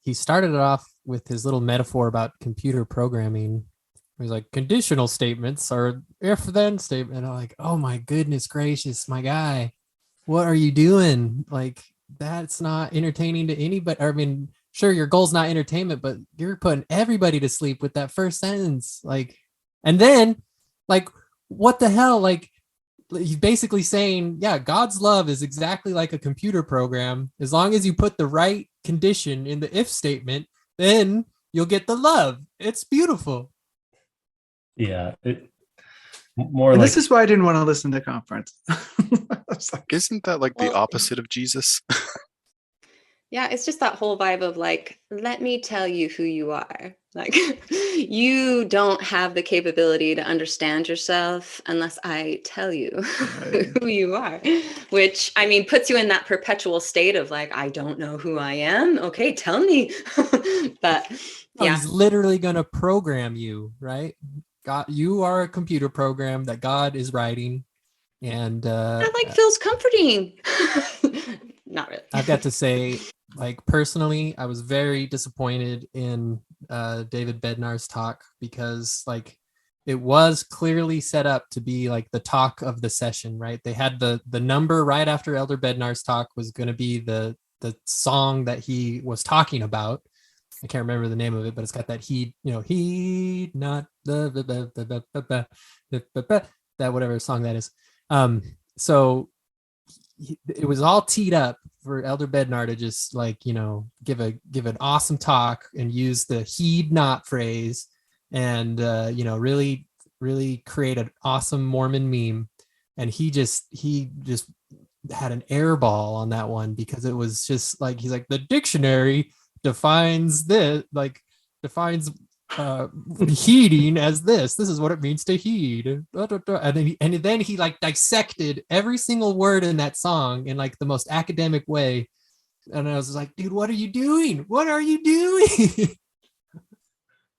he started it off with his little metaphor about computer programming. He's like, conditional statements are if then statement. I'm like, oh my goodness gracious, my guy, what are you doing? Like, that's not entertaining to anybody. I mean, sure, your goal's not entertainment, but you're putting everybody to sleep with that first sentence. Like, and then, like, what the hell? Like, he's basically saying, yeah, God's love is exactly like a computer program. As long as you put the right condition in the if statement, then you'll get the love. It's beautiful. Yeah. This is why I didn't want to listen to conference. Isn't that like the opposite of Jesus? Yeah, it's just that whole vibe of like, let me tell you who you are. Like, you don't have the capability to understand yourself unless I tell you who you are, which, I mean, puts you in that perpetual state of like, I don't know who I am. Okay, tell me. But yeah. He's literally going to program you, right? God, you are a computer program that God is writing. And that like feels comforting. Not really. I've got to say, like, personally, I was very disappointed in David Bednar's talk because, like, it was clearly set up to be like the talk of the session, right? They had the number right after Elder Bednar's talk was going to be the song that he was talking about. I can't remember the name of it, but it's got that heed not that whatever song that is. So it was all teed up for Elder Bednar to just like, you know, give an awesome talk and use the heed not phrase and, you know, really, really create an awesome Mormon meme. And he just had an air ball on that one because it was just like, he's like, the dictionary defines heeding as this is what it means to heed, and then he like dissected every single word in that song in like the most academic way, and I was like, dude, what are you doing?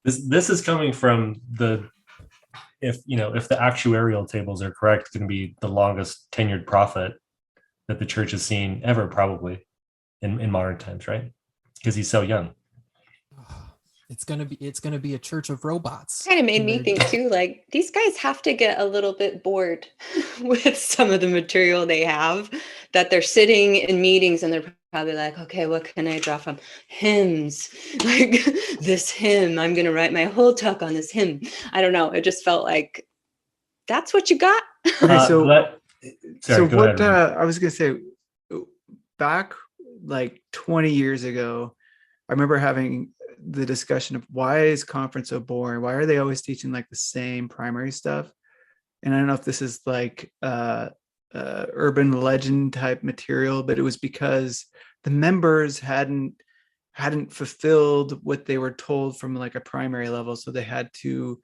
This is coming from if the actuarial tables are correct, it's going to be the longest tenured prophet that the church has seen ever, probably in modern times, right? Because he's so young. It's gonna be a church of robots. Kind of made me think too, like, these guys have to get a little bit bored with some of the material they have, that they're sitting in meetings and they're probably like, okay, what can I draw from? Hymns, like this hymn, I'm gonna write my whole talk on this hymn. I don't know, it just felt like that's what you got. Okay, go ahead. I was gonna say, back like 20 years ago, I remember having the discussion of why is conference so boring? Why are they always teaching like the same primary stuff? And I don't know if this is like urban legend type material, but it was because the members hadn't fulfilled what they were told from like a primary level. So they had to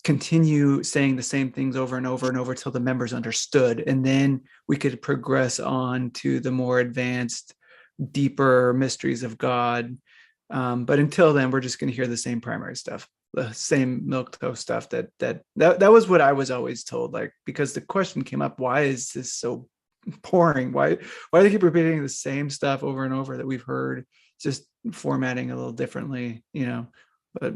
continue saying the same things over and over and over till the members understood. And then we could progress on to the more advanced, deeper mysteries of God. But until then, we're just going to hear the same primary stuff, the same milquetoast stuff. That was what I was always told. Like, because the question came up, why is this so boring? Why do they keep repeating the same stuff over and over that we've heard, just formatting a little differently, you know? But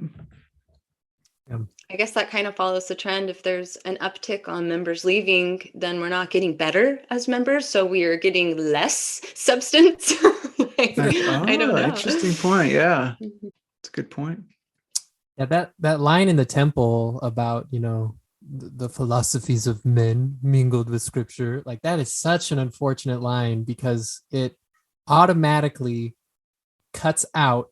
I guess that kind of follows the trend. If there's an uptick on members leaving, then we're not getting better as members, so we are getting less substance. I don't know. Interesting point. Yeah, it's a good point. Yeah, that line in the temple about, you know, the philosophies of men mingled with scripture, like, that is such an unfortunate line because it automatically cuts out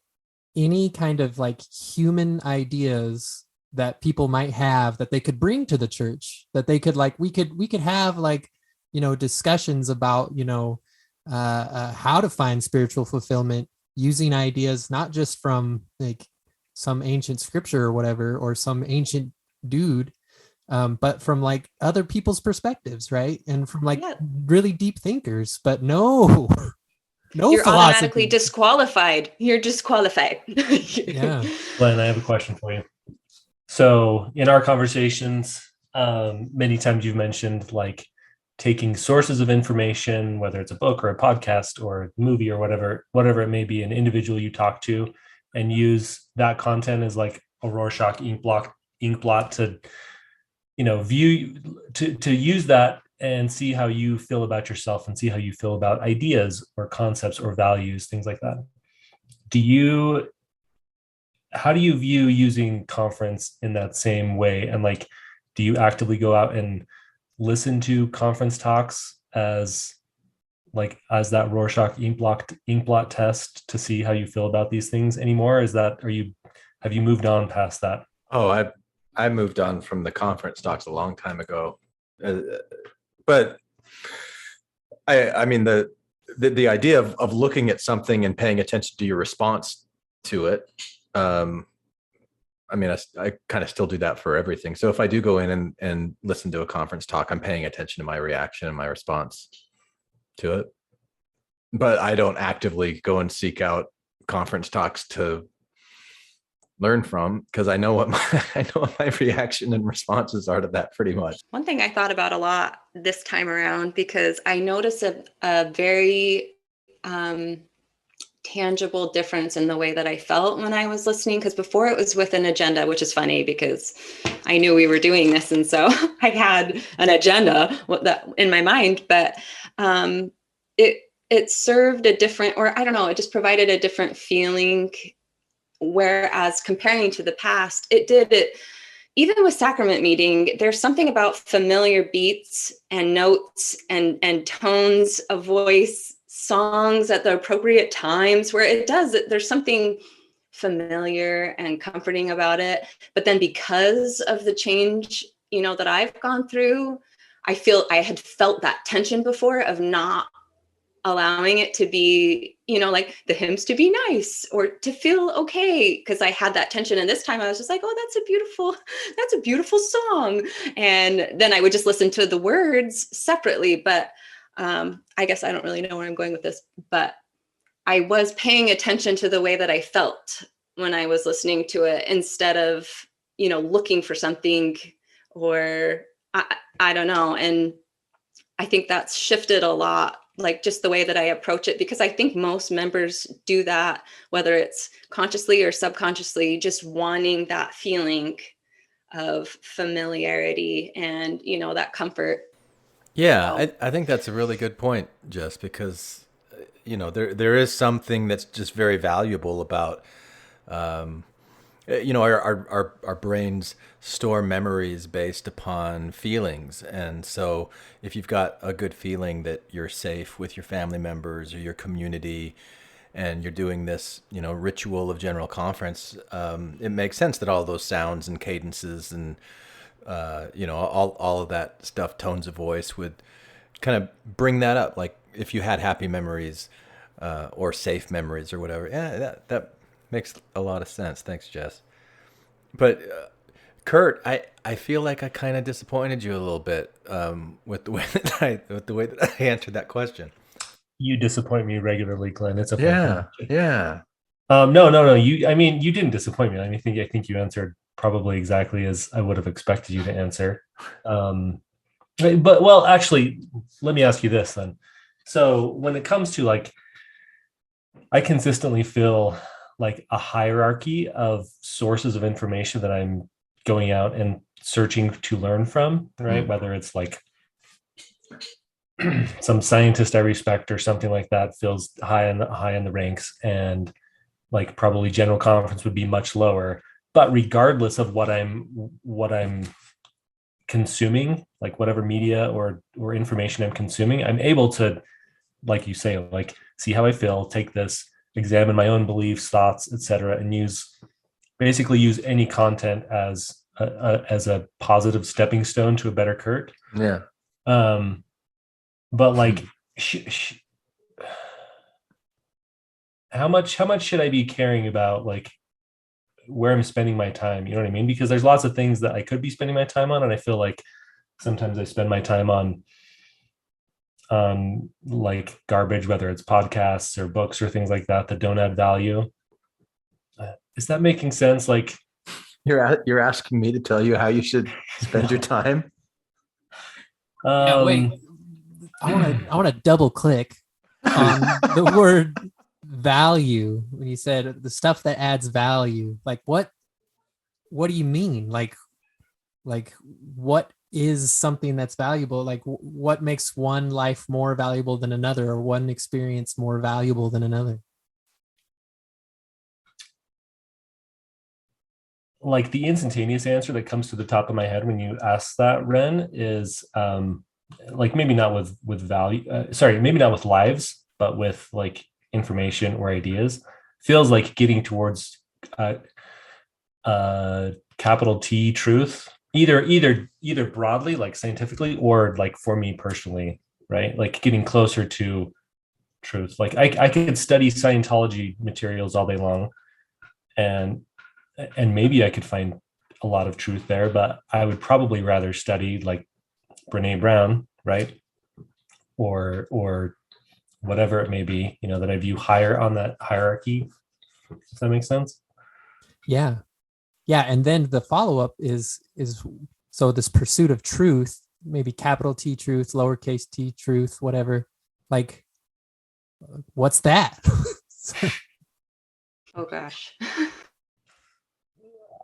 any kind of like human ideas that people might have that they could bring to the church, that they could like, we could have like, you know, discussions about, you know, how to find spiritual fulfillment using ideas, not just from like some ancient scripture or whatever, or some ancient dude, but from like other people's perspectives. Right. And from like really deep thinkers, but no. No you're philosophy. automatically disqualified. You're disqualified. Yeah. Glenn, I have a question for you. So in our conversations, many times you've mentioned like taking sources of information, whether it's a book or a podcast or a movie or whatever it may be, an individual you talk to, and use that content as like a Rorschach ink blot to, view, to use that and see how you feel about yourself and see how you feel about ideas or concepts or values, things like that. How do you view using conference in that same way? And like, do you actively go out and listen to conference talks as that Rorschach ink blot test to see how you feel about these things anymore? Have you moved on past that? Oh, I moved on from the conference talks a long time ago. But I mean, the idea of looking at something and paying attention to your response to it. I mean, I kind of still do that for everything. So if I do go in and listen to a conference talk, I'm paying attention to my reaction and my response to it. But I don't actively go and seek out conference talks to learn from, because I know what my reaction and responses are to that pretty much. One thing I thought about a lot this time around, because I noticed a very tangible difference in the way that I felt when I was listening, because before it was with an agenda, which is funny because I knew we were doing this, and so I had an agenda in my mind, but it served a different, or I don't know, it just provided a different feeling. Whereas comparing to the past, it did it. Even with sacrament meeting, there's something about familiar beats and notes and tones of voice, songs at the appropriate times where there's something familiar and comforting about it. But then because of the change, that I've gone through, I had felt that tension before of not allowing it to be, like the hymns to be nice or to feel okay, because I had that tension. And this time I was just like, oh, that's a beautiful song. And then I would just listen to the words separately. But I guess I don't really know where I'm going with this, but I was paying attention to the way that I felt when I was listening to it, instead of, looking for something, or I don't know. And I think that's shifted a lot, like just the way that I approach it, because I think most members do that, whether it's consciously or subconsciously, just wanting that feeling of familiarity and, that comfort. Yeah, I think that's a really good point, Jess, because, there is something that's just very valuable about, our brains store memories based upon feelings. And so if you've got a good feeling that you're safe with your family members or your community, and you're doing this, ritual of general conference, it makes sense that all those sounds and cadences and, all of that stuff, tones of voice, would kind of bring that up. Like if you had happy memories or safe memories or whatever. Yeah, that makes a lot of sense. Thanks, Jess. But Curt, I feel like I kind of disappointed you a little bit with the way that I answered that question. You disappoint me regularly, Glenn. It's okay. Yeah. No. You didn't disappoint me. I think you answered probably exactly as I would have expected you to answer. But actually, let me ask you this then. So when it comes to like, I consistently feel like a hierarchy of sources of information that I'm going out and searching to learn from, right? Mm-hmm. Whether it's like some scientist I respect or something like that feels high in the ranks, and like probably general conference would be much lower. But regardless of what I'm consuming, like whatever media or information I'm consuming, I'm able to, like you say, like see how I feel, take this, examine my own beliefs, thoughts, etc., and use any content as a positive stepping stone to a better Curt. Yeah. But like, how much should I be caring about like where I'm spending my time? You know what I mean? Because there's lots of things that I could be spending my time on, and I feel like sometimes I spend my time on like garbage, whether it's podcasts or books or things like that that don't add value. Is that making sense? Like, You're asking me to tell you how you should spend your time? Yeah, wait. I want to double click on the word value when you said the stuff that adds value. Like what do you mean? Like what is something that's valuable? Like what makes one life more valuable than another, or one experience more valuable than another? Like the instantaneous answer that comes to the top of my head when you ask that, Wren, is like maybe not with value. Maybe not with lives, but with like information or ideas. Feels like getting towards capital T truth, either broadly, like scientifically, or like for me personally, right? Like getting closer to truth. Like I could study Scientology materials all day long, and maybe I could find a lot of truth there, but I would probably rather study like Brene Brown, right? Or whatever it may be, that I view higher on that hierarchy. Does that make sense? Yeah. Yeah. And then the follow-up is so this pursuit of truth, maybe capital T truth, lowercase t truth, whatever. Like, what's that? Oh gosh.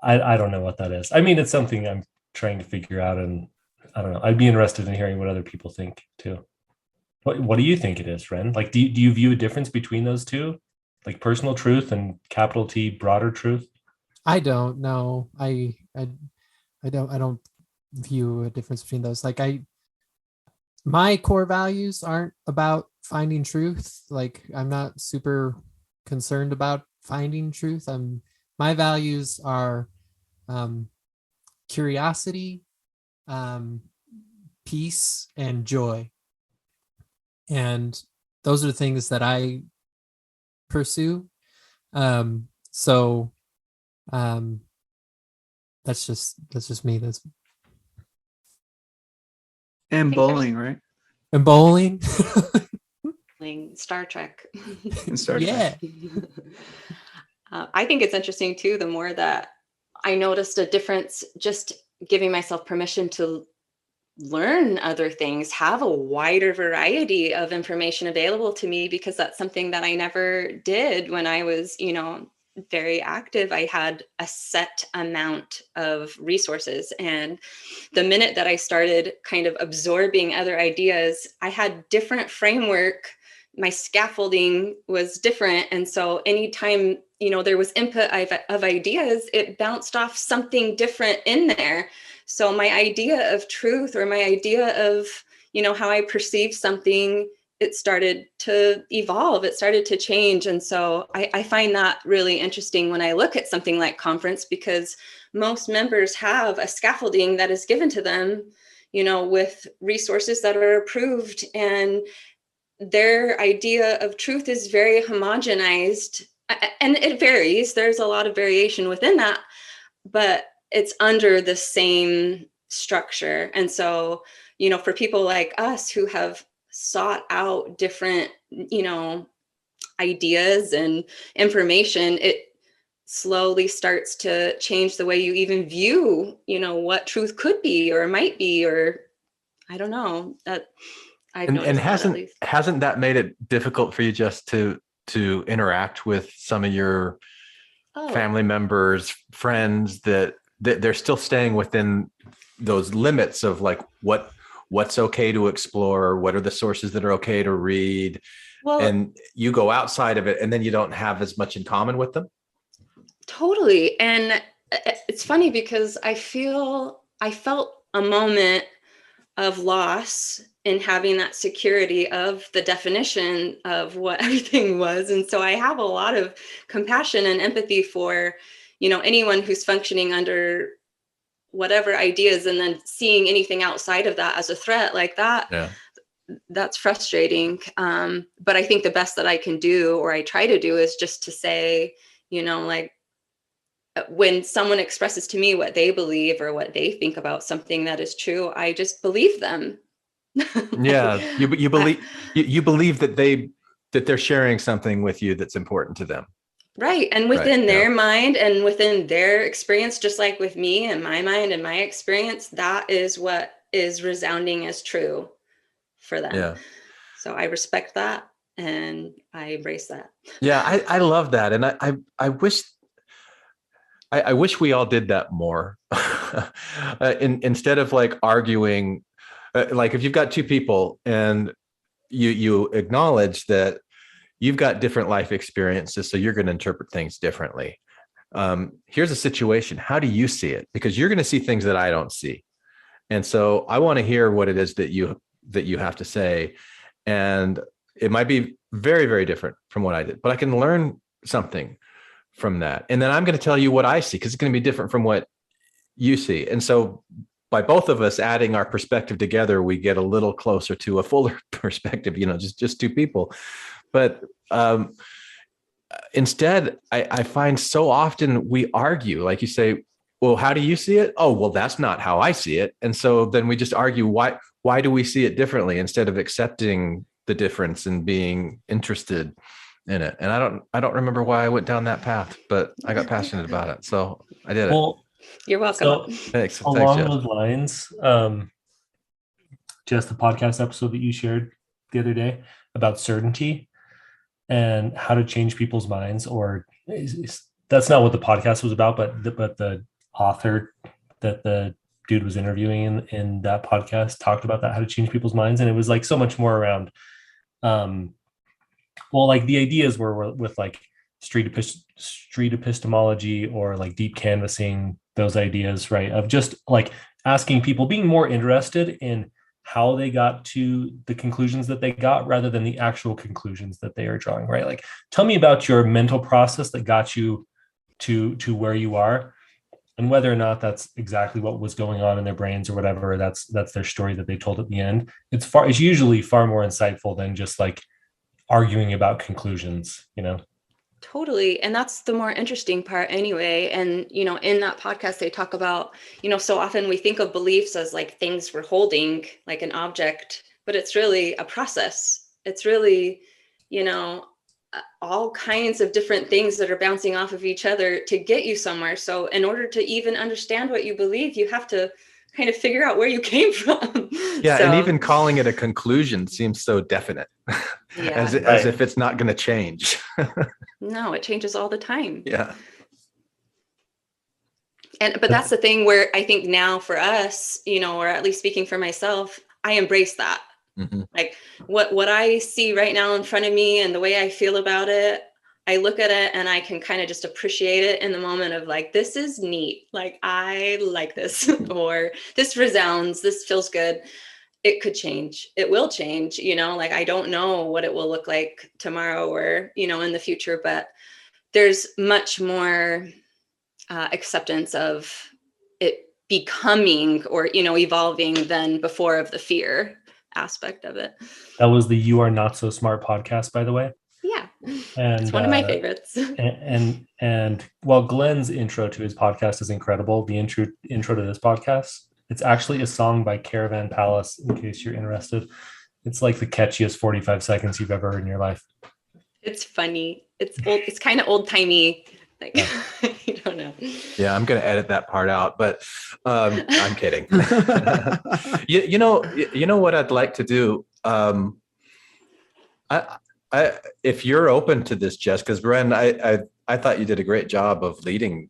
I don't know what that is. I mean, it's something I'm trying to figure out, and I don't know. I'd be interested in hearing what other people think too. What do you think it is, Wren? Like, do you view a difference between those two, like personal truth and capital T broader truth? I don't know. I don't view a difference between those. Like my core values aren't about finding truth. Like I'm not super concerned about finding truth. My values are curiosity, peace, and joy. And those are the things that I pursue. So that's just me. And bowling, right? And bowling. Playing Star Trek. And Star Yeah. Trek. I think it's interesting too, the more that I noticed a difference, just giving myself permission to learn other things, have a wider variety of information available to me, because that's something that I never did when I was, very active. I had a set amount of resources. And the minute that I started kind of absorbing other ideas, I had different framework. My scaffolding was different. And so anytime, there was input of ideas, it bounced off something different in there. So my idea of truth, or my idea of, how I perceive something, it started to evolve, it started to change. And so I find that really interesting when I look at something like conference, because most members have a scaffolding that is given to them, with resources that are approved, and their idea of truth is very homogenized, and it varies. There's a lot of variation within that, but it's under the same structure. And so, for people like us who have sought out different, ideas and information, it slowly starts to change the way you even view, what truth could be or might be, or I don't know. That I've noticed that, at least. Hasn't that made it difficult for you just to interact with some of your family members, friends, that they're still staying within those limits of like what's okay to explore, what are the sources that are okay to read, and you go outside of it and then you don't have as much in common with them? Totally. And it's funny because I felt a moment of loss in having that security of the definition of what everything was. And so I have a lot of compassion and empathy for, anyone who's functioning under whatever ideas, and then seeing anything outside of that as a threat like that. Yeah. That's frustrating. But I think the best that I can do, or I try to do, is just to say, like, when someone expresses to me what they believe or what they think about something that is true, I just believe them. Yeah, you believe you believe that they're sharing something with you that's important to them. Right. And within their mind and within their experience, just like with me and my mind and my experience, that is what is resounding as true for them. Yeah. So I respect that and I embrace that. Yeah, I love that. And I wish we all did that more. Instead of like arguing, like if you've got two people and you acknowledge that you've got different life experiences, so you're going to interpret things differently. Here's a situation. How do you see it? Because you're going to see things that I don't see. And so I want to hear what it is that you have to say. And it might be very, very different from what I did, but I can learn something from that. And then I'm going to tell you what I see, because it's going to be different from what you see. And so by both of us adding our perspective together, we get a little closer to a fuller perspective, just two people. But instead, I find so often we argue, like you say, well, how do you see it? Oh, well, that's not how I see it. And so then we just argue, why do we see it differently, instead of accepting the difference and being interested in it? And I don't remember why I went down that path, but I got passionate about it. So I did it. Well, you're welcome. So Thanks. Along Jeff. those lines, just the podcast episode that you shared the other day about certainty and how to change people's minds, or that's not what the podcast was about, but the author that the dude was interviewing in that podcast talked about that, how to change people's minds. And it was like so much more around, like the ideas were with like street epistemology or like deep canvassing those ideas, right? Of just like asking people, being more interested in how they got to the conclusions that they got rather than the actual conclusions that they are drawing, right? Like, tell me about your mental process that got you to where you are, and whether or not that's exactly what was going on in their brains or whatever. That's their story that they told at the end. It's usually far more insightful than just like arguing about conclusions, Totally. And that's the more interesting part anyway. And, in that podcast, they talk about, so often we think of beliefs as like things we're holding, like an object, but it's really a process. It's really, all kinds of different things that are bouncing off of each other to get you somewhere. So in order to even understand what you believe, you have to kind of figure out where you came from. Yeah. And even calling it a conclusion seems so definite. Yeah. as if it's not going to change. No, it changes all the time. Yeah. But that's the thing where I think now for us, or at least speaking for myself, I embrace that. Mm-hmm. Like what I see right now in front of me and the way I feel about it, I look at it and I can kind of just appreciate it in the moment of like, this is neat. Like, I like this, or this resounds, this feels good. It could change. It will change, like, I don't know what it will look like tomorrow or, in the future, but there's much more acceptance of it becoming or, evolving than before, of the fear aspect of it. That was the You Are Not So Smart podcast, by the way. Yeah. And it's one of my favorites. and while Glenn's intro to his podcast is incredible, the intro to this podcast, it's actually a song by Caravan Palace, in case you're interested. It's like the catchiest 45 seconds you've ever heard in your life. It's funny. It's old. It's kind of old timey. Like, you don't know. Yeah, I'm going to edit that part out, but I'm kidding. you know what I'd like to do? If you're open to this, Jess, because Wren, I thought you did a great job of leading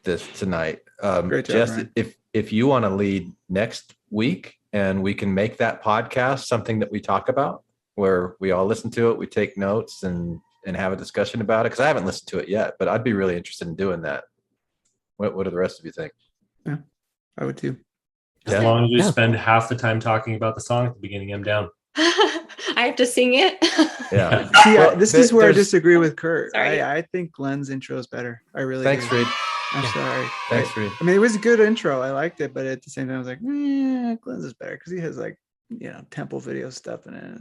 this tonight. Great job, Jess, Wren. If you want to lead next week, and we can make that podcast something that we talk about, where we all listen to it, we take notes and have a discussion about it, because I haven't listened to it yet, but I'd be really interested in doing that. What do the rest of you think? Yeah, I would too. As long as we spend half the time talking about the song at the beginning, I'm down. I have to sing it. Yeah. See, this is where I disagree with Curt. Sorry. I think Glenn's intro is better. I really Thanks, do. Reed. I'm sorry. Thanks, Reed. I mean, it was a good intro. I liked it, but at the same time, I was like, Glenn's is better because he has like, temple video stuff in it.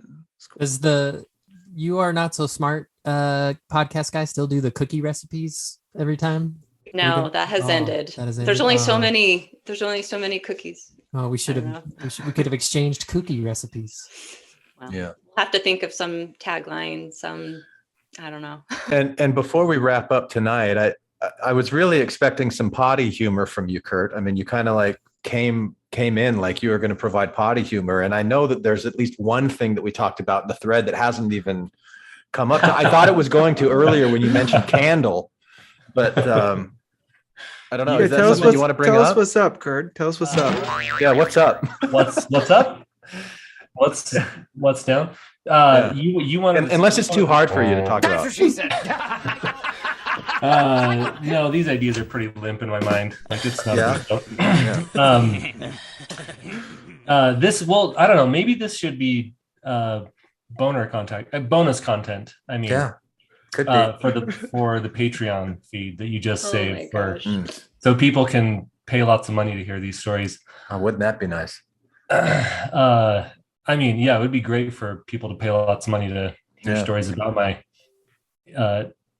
Cool. Does the You Are Not So Smart podcast guy still do the cookie recipes every time? No, that has ended. That has ended. There's only so many. There's only so many cookies. Oh, we could have exchanged cookie recipes. Well, Yeah. have to think of some tagline, I don't know. And before we wrap up tonight, I was really expecting some potty humor from you, Curt. I mean, you kind of like came in like you were going to provide potty humor, and I know that there's at least one thing that we talked about in the thread that hasn't even come up. I thought it was going to earlier when you mentioned candle, but I don't know. Is that something you want to bring up? Tell us what's up, Curt. Tell us what's up. Yeah, what's up? What's up? What's down? You want to, unless it's too hard for you to talk about. That's what she said. No, these ideas are pretty limp in my mind. Like it's not. I don't know. Maybe this should be bonus content. I mean, could be for the Patreon feed that you just saved so people can pay lots of money to hear these stories. Oh, wouldn't that be nice? I mean, yeah, it would be great for people to pay lots of money to hear stories about my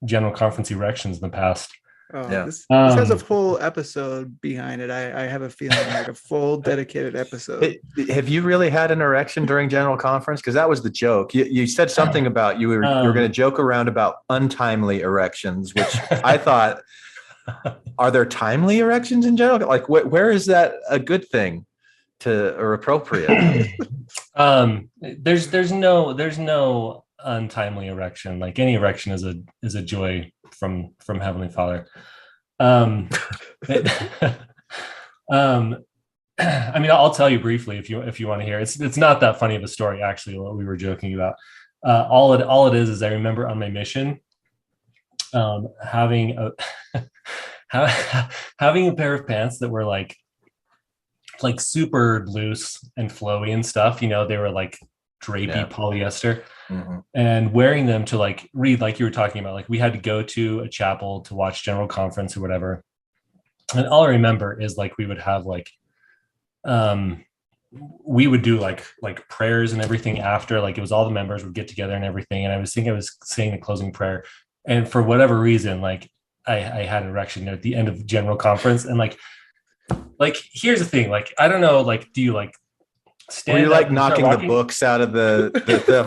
general conference erections in the past. This has a full episode behind it. I have a feeling like a full dedicated episode. Have you really had an erection during general conference? Because that was the joke. You said something about you were going to joke around about untimely erections, which I thought, are there timely erections in general? Like, where is that a good thing or appropriate? There's no untimely erection. Like any erection is a joy from Heavenly Father. I mean, I'll tell you briefly if you want to hear. It's not that funny of a story, actually, what we were joking about. All it is I remember on my mission having a pair of pants that were like super loose and flowy and stuff. You know, they were like drapey polyester. Mm-hmm. And wearing them to like read, like you were talking about, like we had to go to a chapel to watch general conference or whatever. And all I remember is like we would have like we would do like prayers and everything after, like it was all the members would get together and everything. And I was saying the closing prayer, and for whatever reason, like I had an erection at the end of general conference. And like here's the thing, like I don't know, like do you like stand? Were you like knocking the books out of the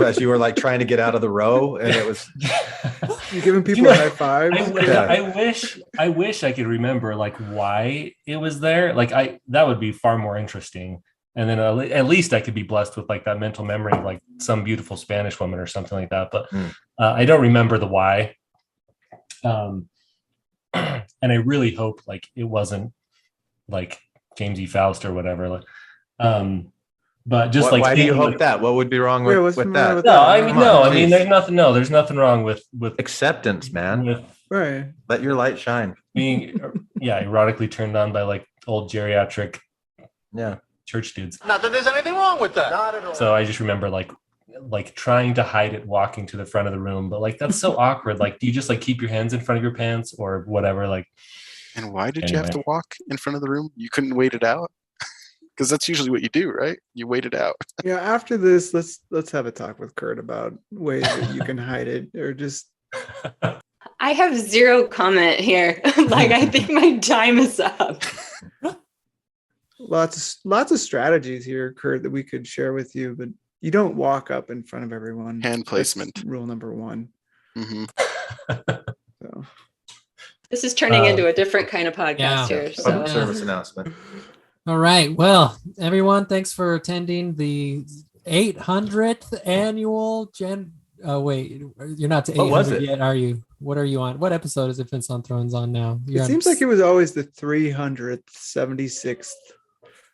as you were like trying to get out of the row, and it was you giving people high fives? I wish I could remember like why it was there. Like that would be far more interesting. And then at least I could be blessed with like that mental memory of like some beautiful Spanish woman or something like that. But I don't remember the why. And I really hope like it wasn't like James E. Faust or whatever. But just why do you hope that? What would be wrong with that? I mean, there's nothing wrong with acceptance, man. Right. Let your light shine. Being erotically turned on by like old geriatric church dudes. Not that there's anything wrong with that. Not at all. So I just remember like trying to hide it walking to the front of the room, but like that's so awkward. Like do you just like keep your hands in front of your pants or whatever? Like, and why did you have to walk in front of the room? You couldn't wait it out? Because that's usually what you do, right? You wait it out. Yeah, after this, let's have a talk with Curt about ways that you can hide it or just. I have zero comment here. Like I think my time is up. Lots of strategies here, Curt, that we could share with you, but you don't walk up in front of everyone. Hand placement. That's rule number one. Mm-hmm. So. This is turning into a different kind of podcast here. So. Public service announcement. All right. Well, everyone, thanks for attending the 800th annual wait, you're not to 800 yet, are you? What are you on? What episode is Infants on Thrones on now? It seems like it was always the 376th.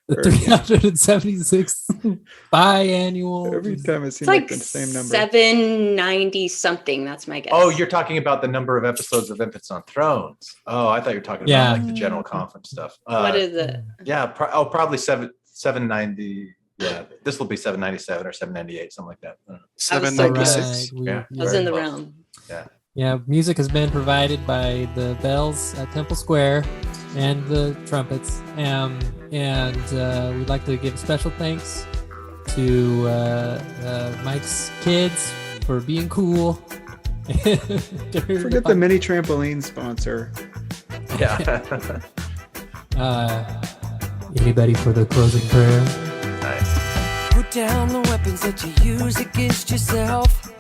The 376th biannual. Every time it seems like the same number. 790 something. That's my guess. Oh, you're talking about the number of episodes of Infants on Thrones. Oh, I thought you were talking about like the general conference stuff. What is it? Yeah, probably 790. Yeah, this will be 797 or 798, something like that. 796. I was in the realm. Yeah. Yeah, music has been provided by the bells at Temple Square and the trumpets. And we'd like to give special thanks to Mike's kids for being cool. Forget the mini trampoline sponsor. Yeah. Anybody for the closing prayer? Nice. Put down the weapons that you use against yourself.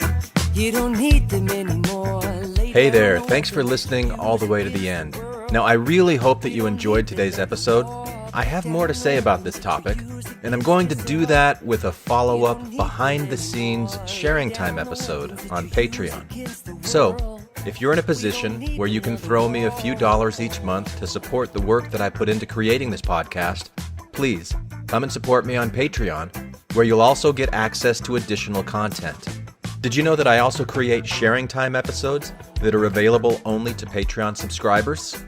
You don't need them anymore. Hey there, thanks for listening all the way to the end. Now, I really hope that you enjoyed today's episode. I have more to say about this topic, and I'm going to do that with a follow-up behind-the-scenes sharing time episode on Patreon. So, if you're in a position where you can throw me a few dollars each month to support the work that I put into creating this podcast, please come and support me on Patreon, where you'll also get access to additional content. Did you know that I also create sharing time episodes that are available only to Patreon subscribers?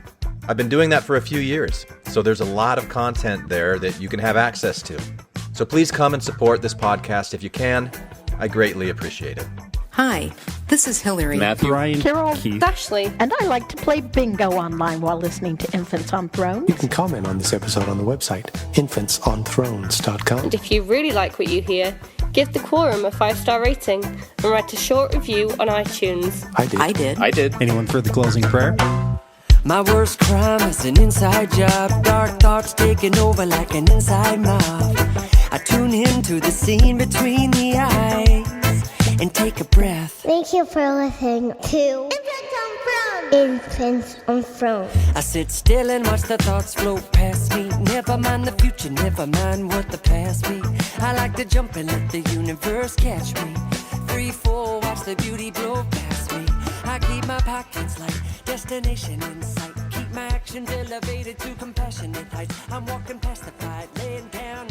I've been doing that for a few years, so there's a lot of content there that you can have access to. So please come and support this podcast if you can. I greatly appreciate it. Hi, this is Hillary. Matthew, Ryan, Carol, Keith, Ashley, and I like to play bingo online while listening to Infants on Thrones. You can comment on this episode on the website, infantsonthrones.com. And if you really like what you hear, give the Quorum a 5-star rating and write a short review on iTunes. I did. Anyone for the closing prayer? My worst crime is an inside job. Dark thoughts taking over like an inside mob. I tune into the scene between the eyes and take a breath. Thank you for listening to Infants on Thrones. I sit still and watch the thoughts float past me. Never mind the future, never mind what the past be. I like to jump and let the universe catch me. Free fall, watch the beauty blow past me. I keep my pockets light, destination in sight. Keep my actions elevated to compassionate heights. I'm walking past the fight, laying down